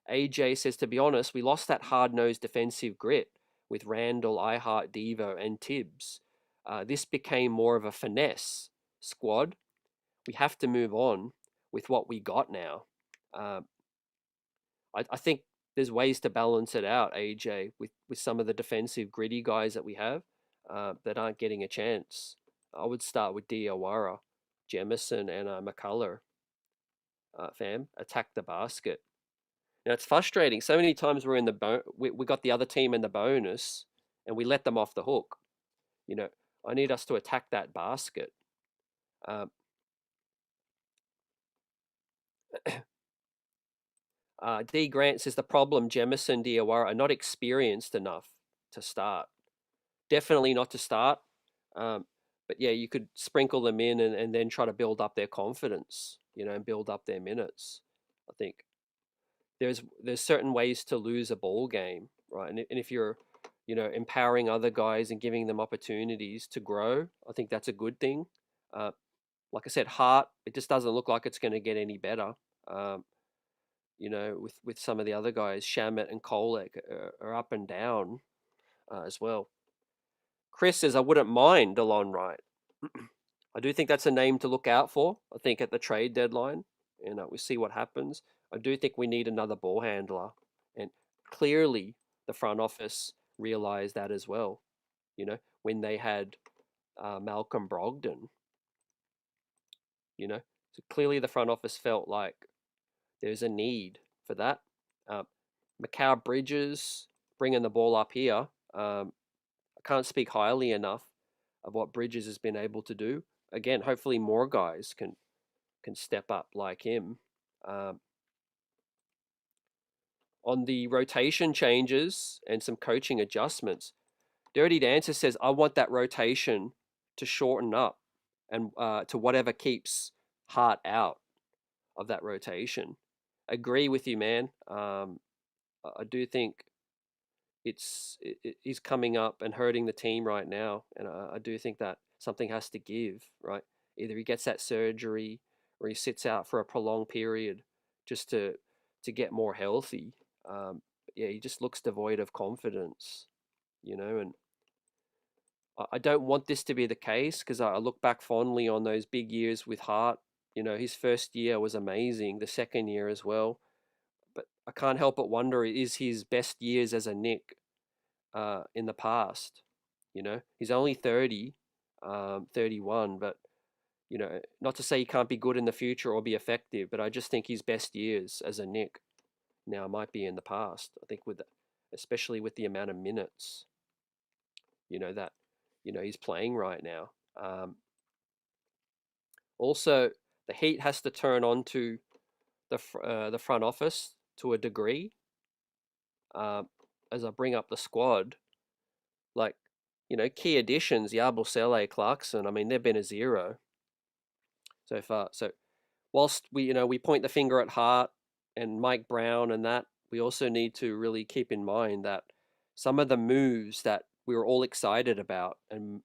AJ says, to be honest, we lost that hard-nosed defensive grit with Randall, Ihart, Devo, and Tibbs. This became more of a finesse squad. We have to move on with what we got now. I think there's ways to balance it out, AJ, with some of the defensive gritty guys that we have that aren't getting a chance. I would start with Diawara, Jemison, and McCullough. Fam, attack the basket. Now it's frustrating. So many times we're in the we got the other team in the bonus, and we let them off the hook. I need us to attack that basket. D. Grant says the problem, Jemison, Diawara are not experienced enough to start. Definitely not to start. But yeah, you could sprinkle them in and then try to build up their confidence, and build up their minutes, I think. there's certain ways to lose a ball game, right? And if you're, empowering other guys and giving them opportunities to grow, I think that's a good thing. Uh, like I said, Hart, it just doesn't look like it's going to get any better. Um, with some of the other guys, Shamit and Kolek are up and down as well. Chris says, I wouldn't mind Delon Wright. I do think that's a name to look out for. I think at the trade deadline, and we see what happens. I do think we need another ball handler, and clearly the front office realized that as well. When they had Malcolm Brogdon, so clearly the front office felt like there's a need for that. Macau Bridges bringing the ball up here. I can't speak highly enough of what Bridges has been able to do. Again, hopefully more guys can step up like him. Um, on the rotation changes and some coaching adjustments, Dirty Dancer says, I want that rotation to shorten up and to whatever keeps Hart out of that rotation. Agree with you, man. I do think he's coming up and hurting the team right now, and I do think that something has to give, right? Either he gets that surgery or he sits out for a prolonged period just to get more healthy. Yeah, he just looks devoid of confidence, and I don't want this to be the case because I look back fondly on those big years with Hart. His first year was amazing, the second year as well. But I can't help but wonder, is his best years as a Nick in the past? He's only 30, 31, but, not to say he can't be good in the future or be effective, but I just think his best years as a Nick now might be in the past. I think especially with the amount of minutes, that, he's playing right now. Also, the heat has to turn on to the front office to a degree. As I bring up the squad, like, key additions, Yabusele, Clarkson, I mean, they've been a zero so far. So whilst we point the finger at Hart and Mike Brown and that, we also need to really keep in mind that some of the moves that we were all excited about, and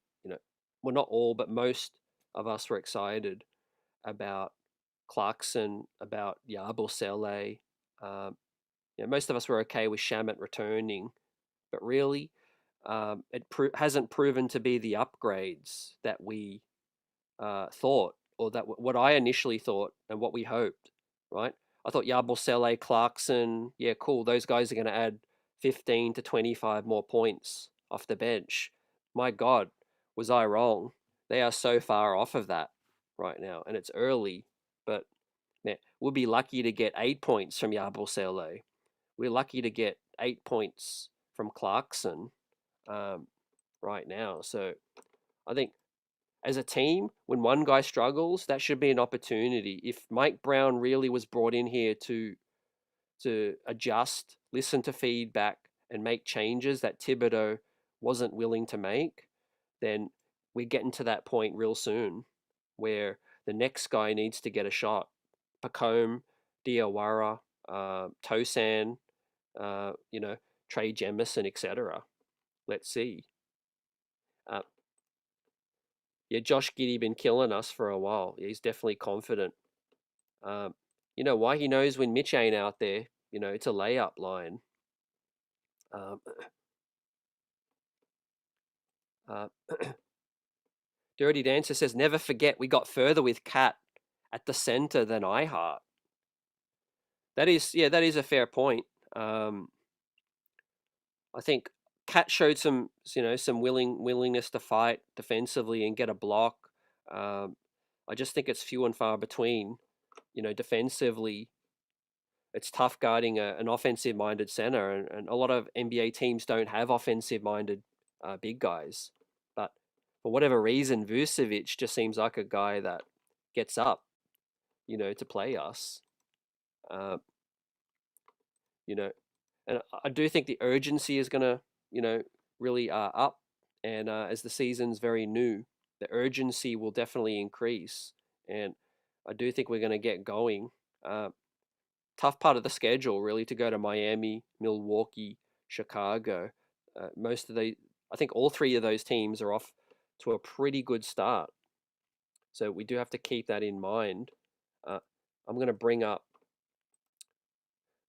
well, not all, but most of us were excited about Clarkson, about Yabusele. Most of us were okay with Shamit returning, but really, it hasn't proven to be the upgrades that we thought, or that what I initially thought and what we hoped, right? I thought Yabusele, Clarkson, yeah, cool. Those guys are going to add 15 to 25 more points off the bench. My God, was I wrong? They are so far off of that right now, and it's early, but man, we'll be lucky to get 8 points from Yabusele. We're lucky to get 8 points from Clarkson right now. So I think as a team, when one guy struggles, that should be an opportunity. If Mike Brown really was brought in here to adjust, listen to feedback, and make changes that Thibodeau wasn't willing to make, then we're getting to that point real soon where the next guy needs to get a shot. Pacome, Diawara, Tosan, Trey Jemison, etc. Let's see. Uh, yeah, Josh Giddey been killing us for a while. Yeah, he's definitely confident. You know why? He knows when Mitch ain't out there, it's a layup line. Um, uh, Dirty Dancer says, never forget we got further with Cat at the center than iHeart. That is a fair point. I think Cat showed some willingness to fight defensively and get a block. I just think it's few and far between. Defensively, it's tough guarding an offensive-minded center, and a lot of NBA teams don't have offensive-minded big guys. But for whatever reason, Vucevic just seems like a guy that gets up, to play us. Uh, you know, and I do think the urgency is going to, really up. And as the season's very new, the urgency will definitely increase. And I do think we're going to get going. tough part of the schedule, really, to go to Miami, Milwaukee, Chicago. Most of the, I think all three of those teams are off to a pretty good start. So we do have to keep that in mind. I'm going to bring up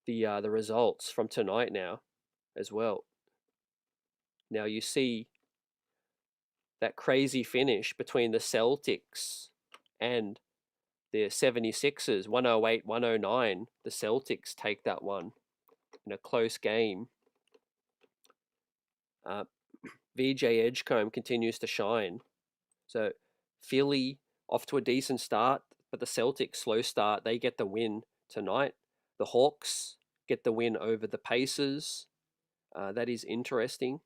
the results from tonight now as well. Now you see that crazy finish between the Celtics and the 76ers, 108-109. The Celtics take that one in a close game. VJ Edgecombe continues to shine. So Philly off to a decent start, but the Celtics slow start. They get the win tonight. The Hawks get the win over the Pacers. That is interesting.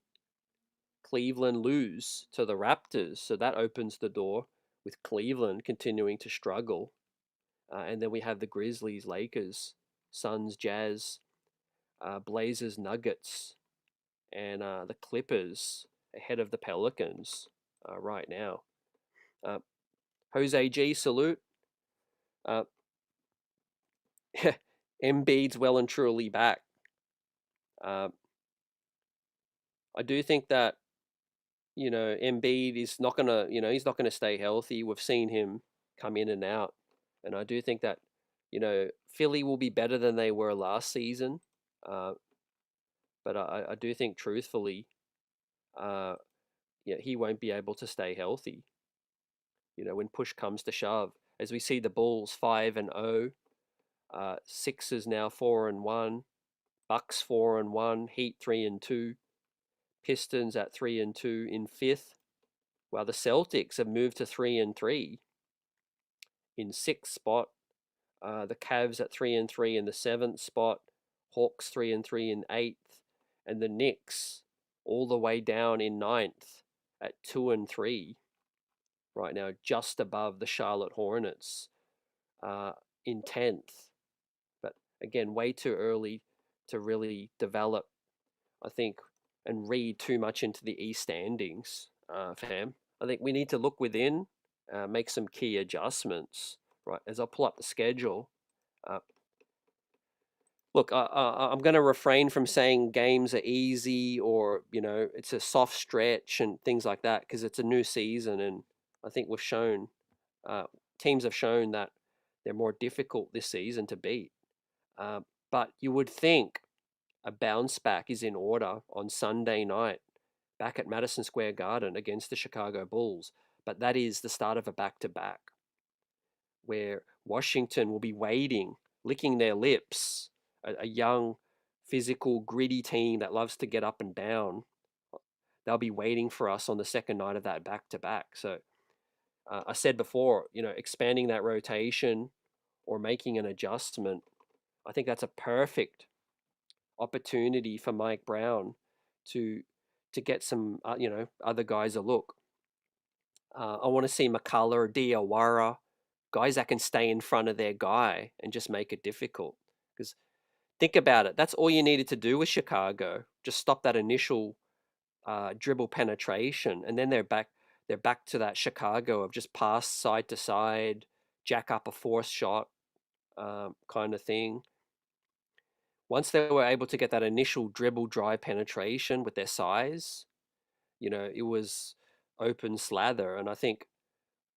Cleveland lose to the Raptors, so that opens the door with Cleveland continuing to struggle. And then we have the Grizzlies, Lakers, Suns, Jazz, Blazers, Nuggets, and the Clippers ahead of the Pelicans right now. Jose G, salute. Embiid's well and truly back. I do think that, Embiid is not gonna, he's not gonna stay healthy. We've seen him come in and out, and I do think that, Philly will be better than they were last season. But I do think, truthfully, he won't be able to stay healthy. When push comes to shove, as we see the Bulls 5-0, Sixers now 4-1, Bucks 4-1, Heat 3-2, Pistons at 3-2 in fifth, while the Celtics have moved to 3-3 in sixth spot. The Cavs at 3-3 in the seventh spot, Hawks 3-3 in eighth, and the Knicks all the way down in ninth at 2-3 right now, just above the Charlotte Hornets in 10th. But again, way too early to really develop, I think, and read too much into the East standings, fam. I think we need to look within, make some key adjustments, right? As I pull up the schedule, look, I'm going to refrain from saying games are easy or, it's a soft stretch and things like that, because it's a new season. And I think we've shown, teams have shown that they're more difficult this season to beat. But you would think a bounce back is in order on Sunday night back at Madison Square Garden against the Chicago Bulls. But that is the start of a back-to-back where Washington will be waiting, licking their lips, a young, physical, gritty team that loves to get up and down. They'll be waiting for us on the second night of that back-to-back. So I said before, expanding that rotation or making an adjustment, I think that's a perfect opportunity for Mike Brown to get some, other guys a look. I want to see McCullough, Diawara, guys that can stay in front of their guy and just make it difficult. Because think about it, that's all you needed to do with Chicago. Just stop that initial dribble penetration, and then they're back. They're back to that Chicago of just pass side to side, jack up a force shot, kind of thing. Once they were able to get that initial dribble drive penetration with their size, it was open slather. And I think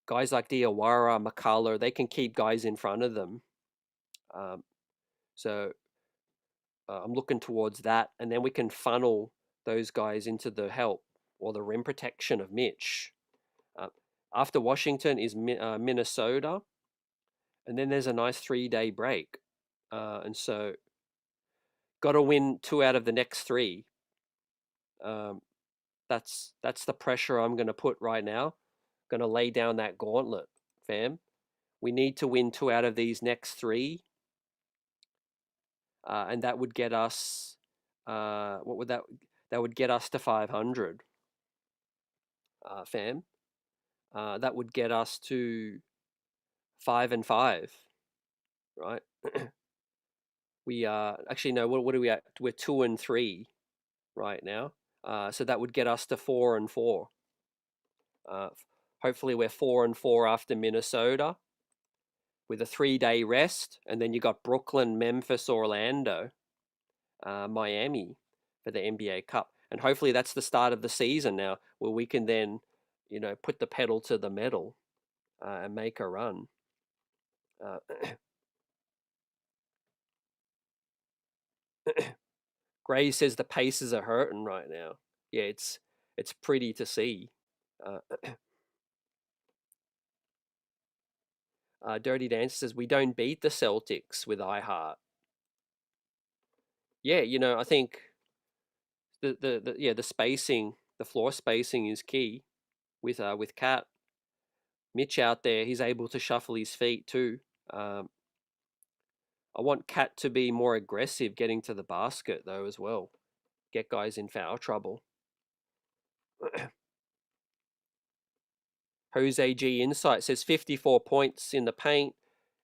guys like Diawara, McCullough, they can keep guys in front of them. So I'm looking towards that. And then we can funnel those guys into the help or the rim protection of Mitch. After Washington is Minnesota. And then there's a nice 3-day break. And so got to win 2 out of the next 3. That's the pressure I'm going to put right now. Going to lay down that gauntlet, fam. We need to win 2 out of these next 3, and that would get us. What would that? That would get us to 500, fam. That would get us to 5-5, right? We actually no. What are we at? We're 2-3 right now. So that would get us to 4-4. Hopefully we're 4-4 after Minnesota. with a 3-day rest, and then you got Brooklyn, Memphis, Orlando, Miami for the NBA Cup. And hopefully that's the start of the season now, where we can then, put the pedal to the metal and make a run. Gray says the Pacers are hurting right now. Yeah, it's pretty to see. Uh, Dirty Dancer says we don't beat the Celtics with iHeart. Yeah, I think the spacing, the floor spacing is key with Cat. Mitch out there, he's able to shuffle his feet too. Um, I want Cat to be more aggressive getting to the basket though as well. Get guys in foul trouble. Jose G Insight says 54 points in the paint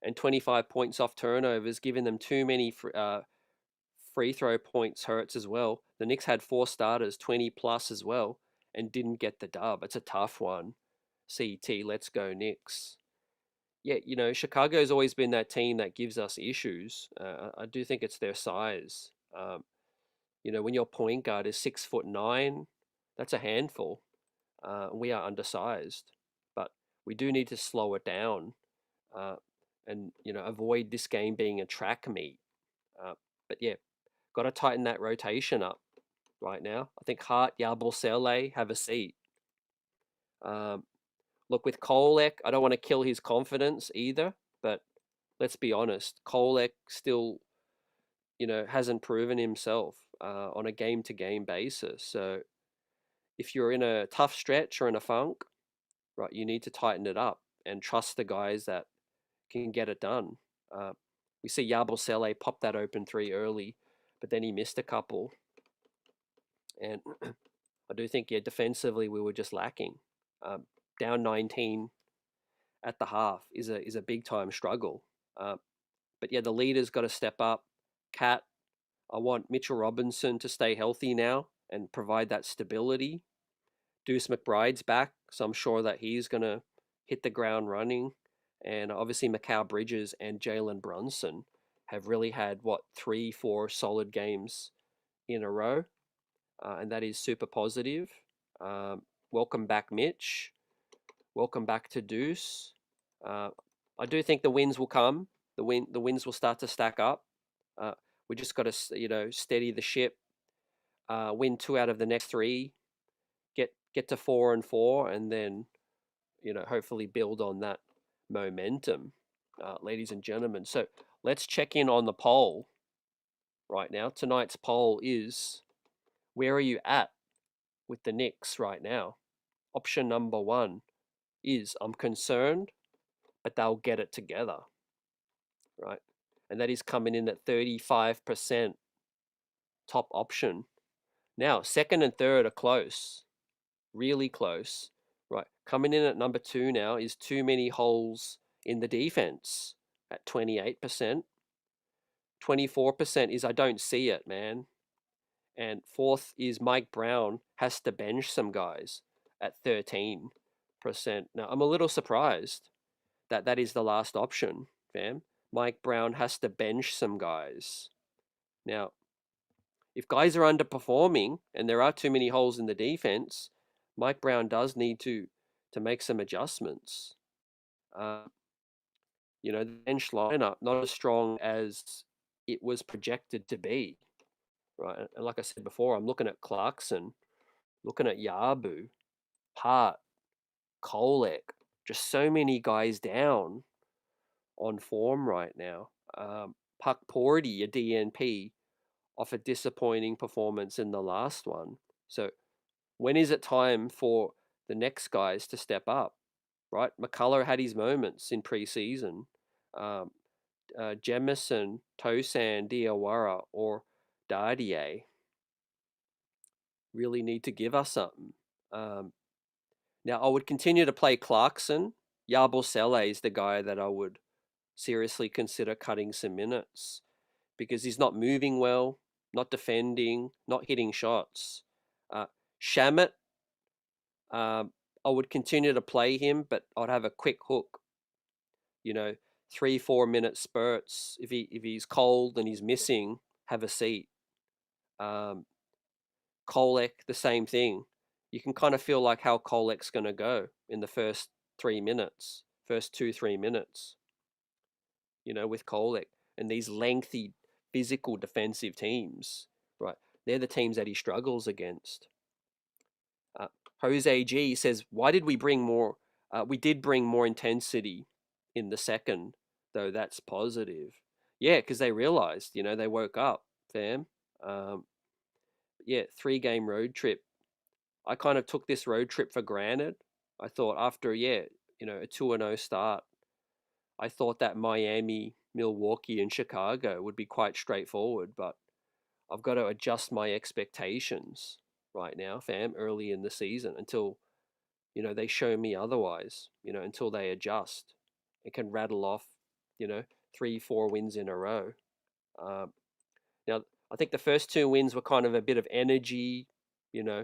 and 25 points off turnovers, giving them too many free throw points hurts as well. The Knicks had 4 starters, 20 plus as well, and didn't get the dub. It's a tough one. CT, let's go Knicks. Yeah, Chicago's always been that team that gives us issues. I do think it's their size. When your point guard is 6'9", that's a handful. We are undersized, but we do need to slow it down, and avoid this game being a track meet. But yeah, got to tighten that rotation up right now. I think Hart, Yabusele have a seat. Look, with Kolek, I don't want to kill his confidence either, but let's be honest, Kolek still, hasn't proven himself on a game-to-game basis. So if you're in a tough stretch or in a funk, right, you need to tighten it up and trust the guys that can get it done. We see Yabusele pop that open 3 early, but then he missed a couple. And I do think, yeah, defensively we were just lacking. Down 19 at the half is a big time struggle. But yeah, the leader's got to step up. Cat, I want Mitchell Robinson to stay healthy now and provide that stability. Deuce McBride's back, so I'm sure that he's going to hit the ground running. And obviously Mikal Bridges and Jalen Brunson have really had, 3-4 solid games in a row. And that is super positive. Welcome back, Mitch. Welcome back to Deuce. I do think the wins will come. The wins will start to stack up. We just got to, steady the ship. Win 2 out of the next 3. Get to 4-4, and then, hopefully build on that momentum, ladies and gentlemen. So let's check in on the poll right now. Tonight's poll is: where are you at with the Knicks right now? Option number 1 is I'm concerned, but they'll get it together, right? And that is coming in at 35% top option. Now, second and third are close, really close, right? Coming in at number 2 now is too many holes in the defense at 28%. 24% is I don't see it, man. And fourth is Mike Brown has to bench some guys at 13%. Now, I'm a little surprised that that is the last option, fam. Mike Brown has to bench some guys. Now, if guys are underperforming and there are too many holes in the defense, Mike Brown does need to make some adjustments. The bench lineup not as strong as it was projected to be, right? And like I said before, I'm looking at Clarkson, looking at Yabu, Hart, Kolek, just so many guys down on form right now. Puck Porty, a DNP, off a disappointing performance in the last one. So when is it time for the next guys to step up, right? McCullough had his moments in preseason. Jemison, Tosan, Diawara, or Dardier really need to give us something. Now, I would continue to play Clarkson. Yabusele is the guy that I would seriously consider cutting some minutes because he's not moving well, not defending, not hitting shots. Shamit, I would continue to play him, but I'd have a quick hook. 3-4 minute spurts. If he's cold and he's missing, have a seat. Kolek, the same thing. You can kind of feel like how Kolek's going to go in the first 3 minutes, first 2-3 minutes, with Kolek and these lengthy physical defensive teams, right? They're the teams that he struggles against. Jose G says, why did we bring more? We did bring more intensity in the second, though that's positive. Yeah, because they realized, they woke up, fam. Yeah, 3-game road trip. I kind of took this road trip for granted. I thought after, a 2-0 start, I thought that Miami, Milwaukee, and Chicago would be quite straightforward, but I've got to adjust my expectations right now, fam, early in the season until, they show me otherwise, until they adjust. It can rattle off, 3-4 wins in a row. Now, I think the first 2 wins were kind of a bit of energy, you know,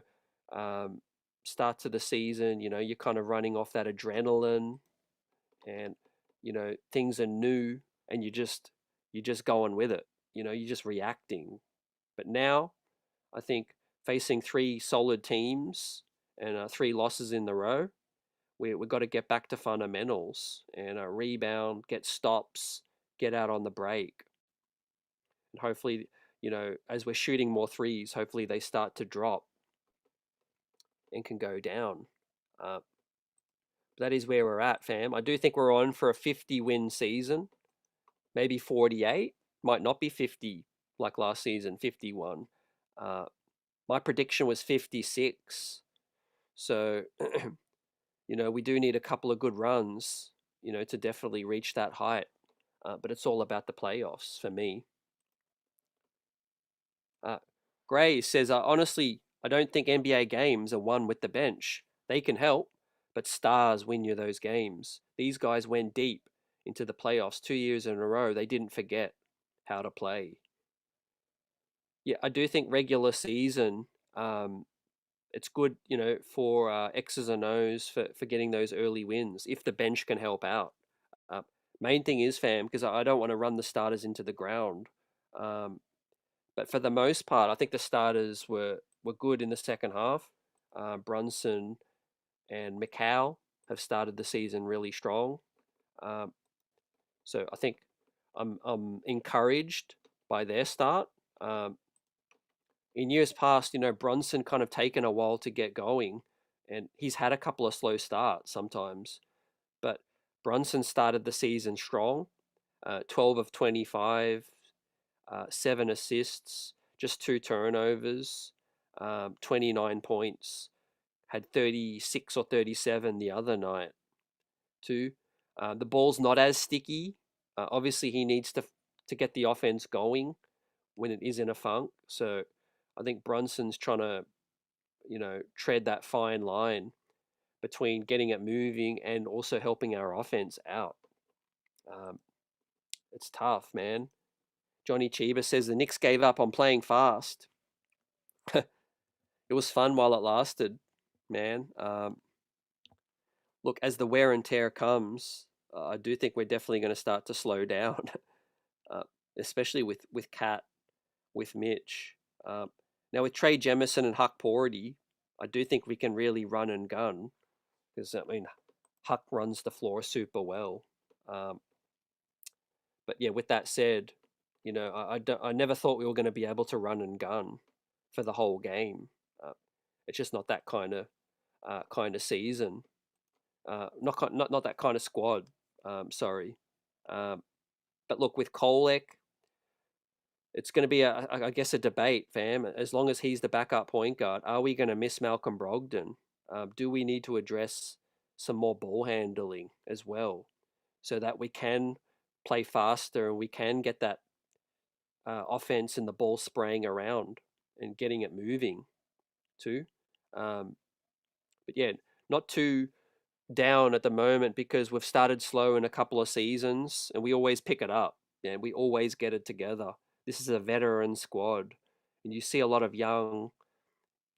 um, start to the season, you're kind of running off that adrenaline and, things are new and you're just going with it, you're just reacting. But now I think facing 3 solid teams and 3 losses in the row, we've got to get back to fundamentals and rebound, get stops, get out on the break. And hopefully, as we're shooting more threes, hopefully they start to drop and can go down. That is where we're at, fam. I do think we're on for a 50-win season, maybe 48. Might not be 50 like last season, 51. My prediction was 56. So, we do need a couple of good runs, to definitely reach that height. But it's all about the playoffs for me. Gray says, honestly, I don't think NBA games are won with the bench. They can help, but stars win you those games. These guys went deep into the playoffs 2 years in a row. They didn't forget how to play. Yeah, I do think regular season, it's good, for X's and O's for getting those early wins if the bench can help out. Main thing is, fam, because I don't want to run the starters into the ground. But for the most part, I think the starters were good in the second half. Brunson and McCall have started the season really strong. So I think I'm encouraged by their start. In years past, Brunson kind of taken a while to get going, and he's had a couple of slow starts sometimes. But Brunson started the season strong, 12 of 25, 7 assists, just 2 turnovers, 29 points, had 36 or 37 the other night too. The ball's not as sticky. Obviously, he needs to get the offense going when it is in a funk. So I think Brunson's trying to, tread that fine line between getting it moving and also helping our offense out. It's tough, man. Johnny Chiba says the Knicks gave up on playing fast. It was fun while it lasted, man. Look, as the wear and tear comes, I do think we're definitely going to start to slow down, especially with Cat, with Mitch. Now with Trey Jemison and Huck Porty, I do think we can really run and gun because Huck runs the floor super well. But yeah, with that said, I never thought we were going to be able to run and gun for the whole game. It's just not that kind of season. Not that kind of squad. Sorry. But look, with Kolek, it's going to be I guess a debate, fam. As long as he's the backup point guard, are we going to miss Malcolm Brogdon? Do we need to address some more ball handling as well, so that we can play faster and we can get that offense and the ball spraying around and getting it moving too. But yeah, not too down at the moment because we've started slow in a couple of seasons and we always pick it up. Yeah, we always get it together. This is a veteran squad, and you see a lot of young,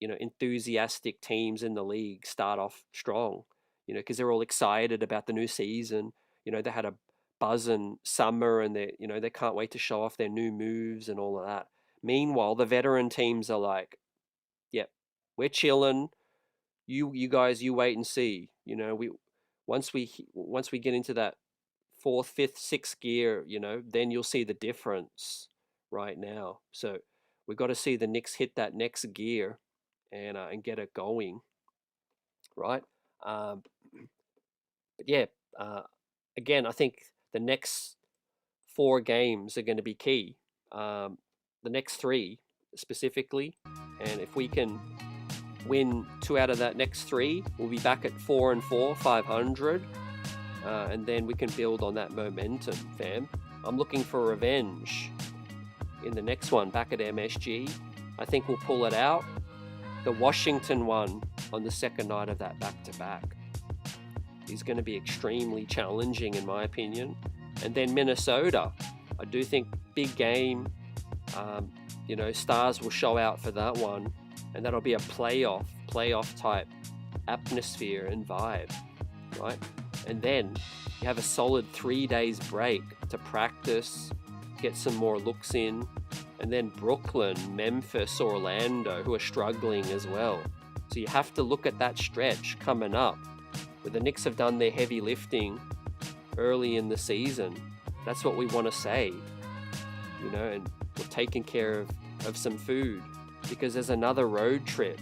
enthusiastic teams in the league start off strong, because they're all excited about the new season. They had a buzzing summer, and they can't wait to show off their new moves and all of that. Meanwhile, the veteran teams are like, "Yep, we're chilling. You guys, you wait and see." We once we get into that fourth, fifth, sixth gear, then you'll see the difference right now. So we've got to see the Knicks hit that next gear and get it going, right? But yeah, again, I think the next 4 games are going to be key. The next 3 specifically, and if we can win 2 out of that next 3, we'll be back at 4-4, 500, and then we can build on that momentum, fam. I'm looking for revenge in the next one back at MSG. I think we'll pull it out. The Washington one on the second night of that back-to-back is going to be extremely challenging in my opinion. And then Minnesota, I do think big game. Stars will show out for that one, and that'll be a playoff type atmosphere and vibe, right? And then you have a solid 3 days break to practice, get some more looks in, and then Brooklyn, Memphis, Orlando, who are struggling as well. So you have to look at that stretch coming up, where the Knicks have done their heavy lifting early in the season. That's what we want to say, and we're taking care of some food, because there's another road trip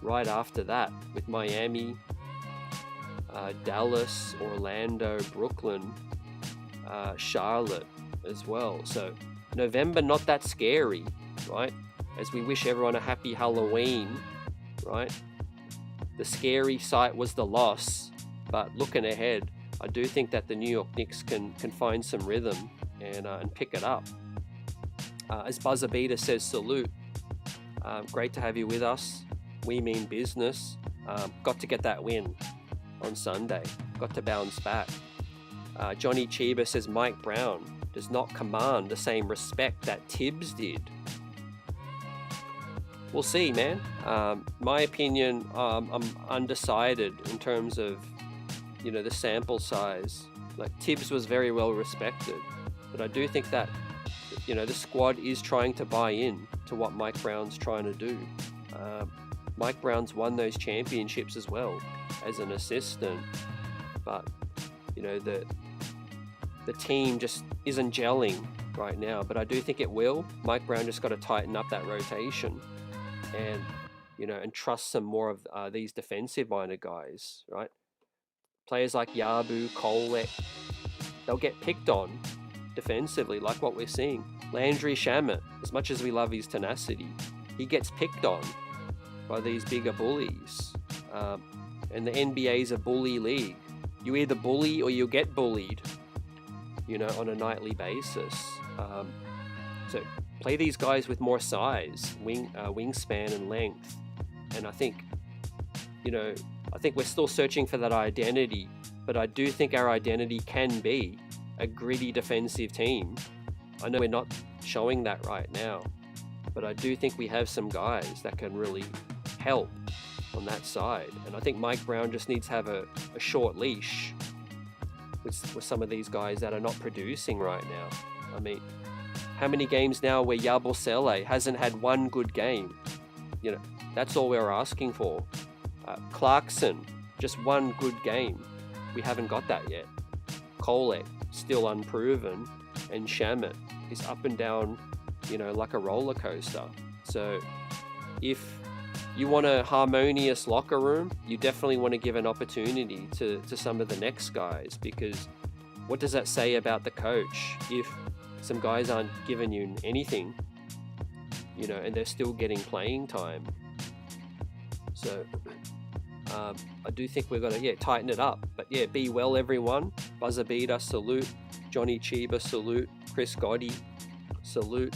right after that with Miami, Dallas, Orlando, Brooklyn, Charlotte as well. So November, not that scary, right? As we wish everyone a happy Halloween, right? The scary sight was the loss, but looking ahead, I do think that the New York Knicks can find some rhythm and pick it up. As Buzzer Beater says, salute. Great to have you with us. We mean business. Got to get that win on Sunday. Got to bounce back. Johnny Chiba says Mike Brown does not command the same respect that Tibbs did. We'll see, man. My opinion, I'm undecided in terms of, the sample size. Like, Tibbs was very well respected, but I do think that, the squad is trying to buy in to what Mike Brown's trying to do. Mike Brown's won those championships as well as an assistant, but the team just isn't gelling right now. But I do think it will. Mike Brown just got to tighten up that rotation, and and trust some more of these defensive-minded guys, right? Players like Yabu, Kolek, they'll get picked on defensively, like what we're seeing. Landry Shamet, as much as we love his tenacity, he gets picked on by these bigger bullies. And the NBA's a bully league. You either bully or you get bullied, on a nightly basis. So play these guys with more size, wingspan and length. And I think we're still searching for that identity, but I do think our identity can be a gritty defensive team. I know we're not showing that right now, but I do think we have some guys that can really help on that side. And I think Mike Brown just needs to have a short leash with some of these guys that are not producing right now. I mean, how many games now where Yabusele hasn't had one good game? That's all we're asking for. Clarkson, just one good game. We haven't got that yet. Kolek, still unproven, and Shamet is up and down, like a roller coaster. So if you want a harmonious locker room, you definitely want to give an opportunity to some of the next guys, because what does that say about the coach if some guys aren't giving you anything, and they're still getting playing time? So I do think we've got to tighten it up. But be well, everyone. Buzzer Beater, salute. Johnny Chiba, salute. Chris Gotti, salute.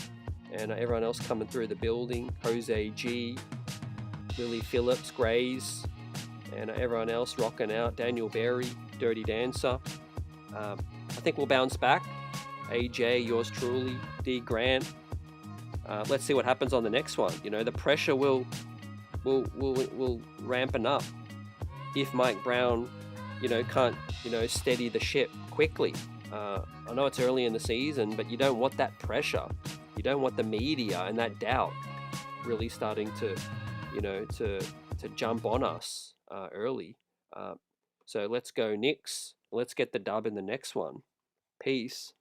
And everyone else coming through the building. Jose G, Lily Phillips, Grays, and everyone else rocking out. Daniel Berry, Dirty Dancer. I think we'll bounce back. AJ, yours truly. D Grant. Let's see what happens on the next one. The pressure will rampen up if Mike Brown, can't, steady the ship quickly. I know it's early in the season, but you don't want that pressure. You don't want the media and that doubt really starting to, to jump on us early. So let's go Knicks. Let's get the dub in the next one. Peace.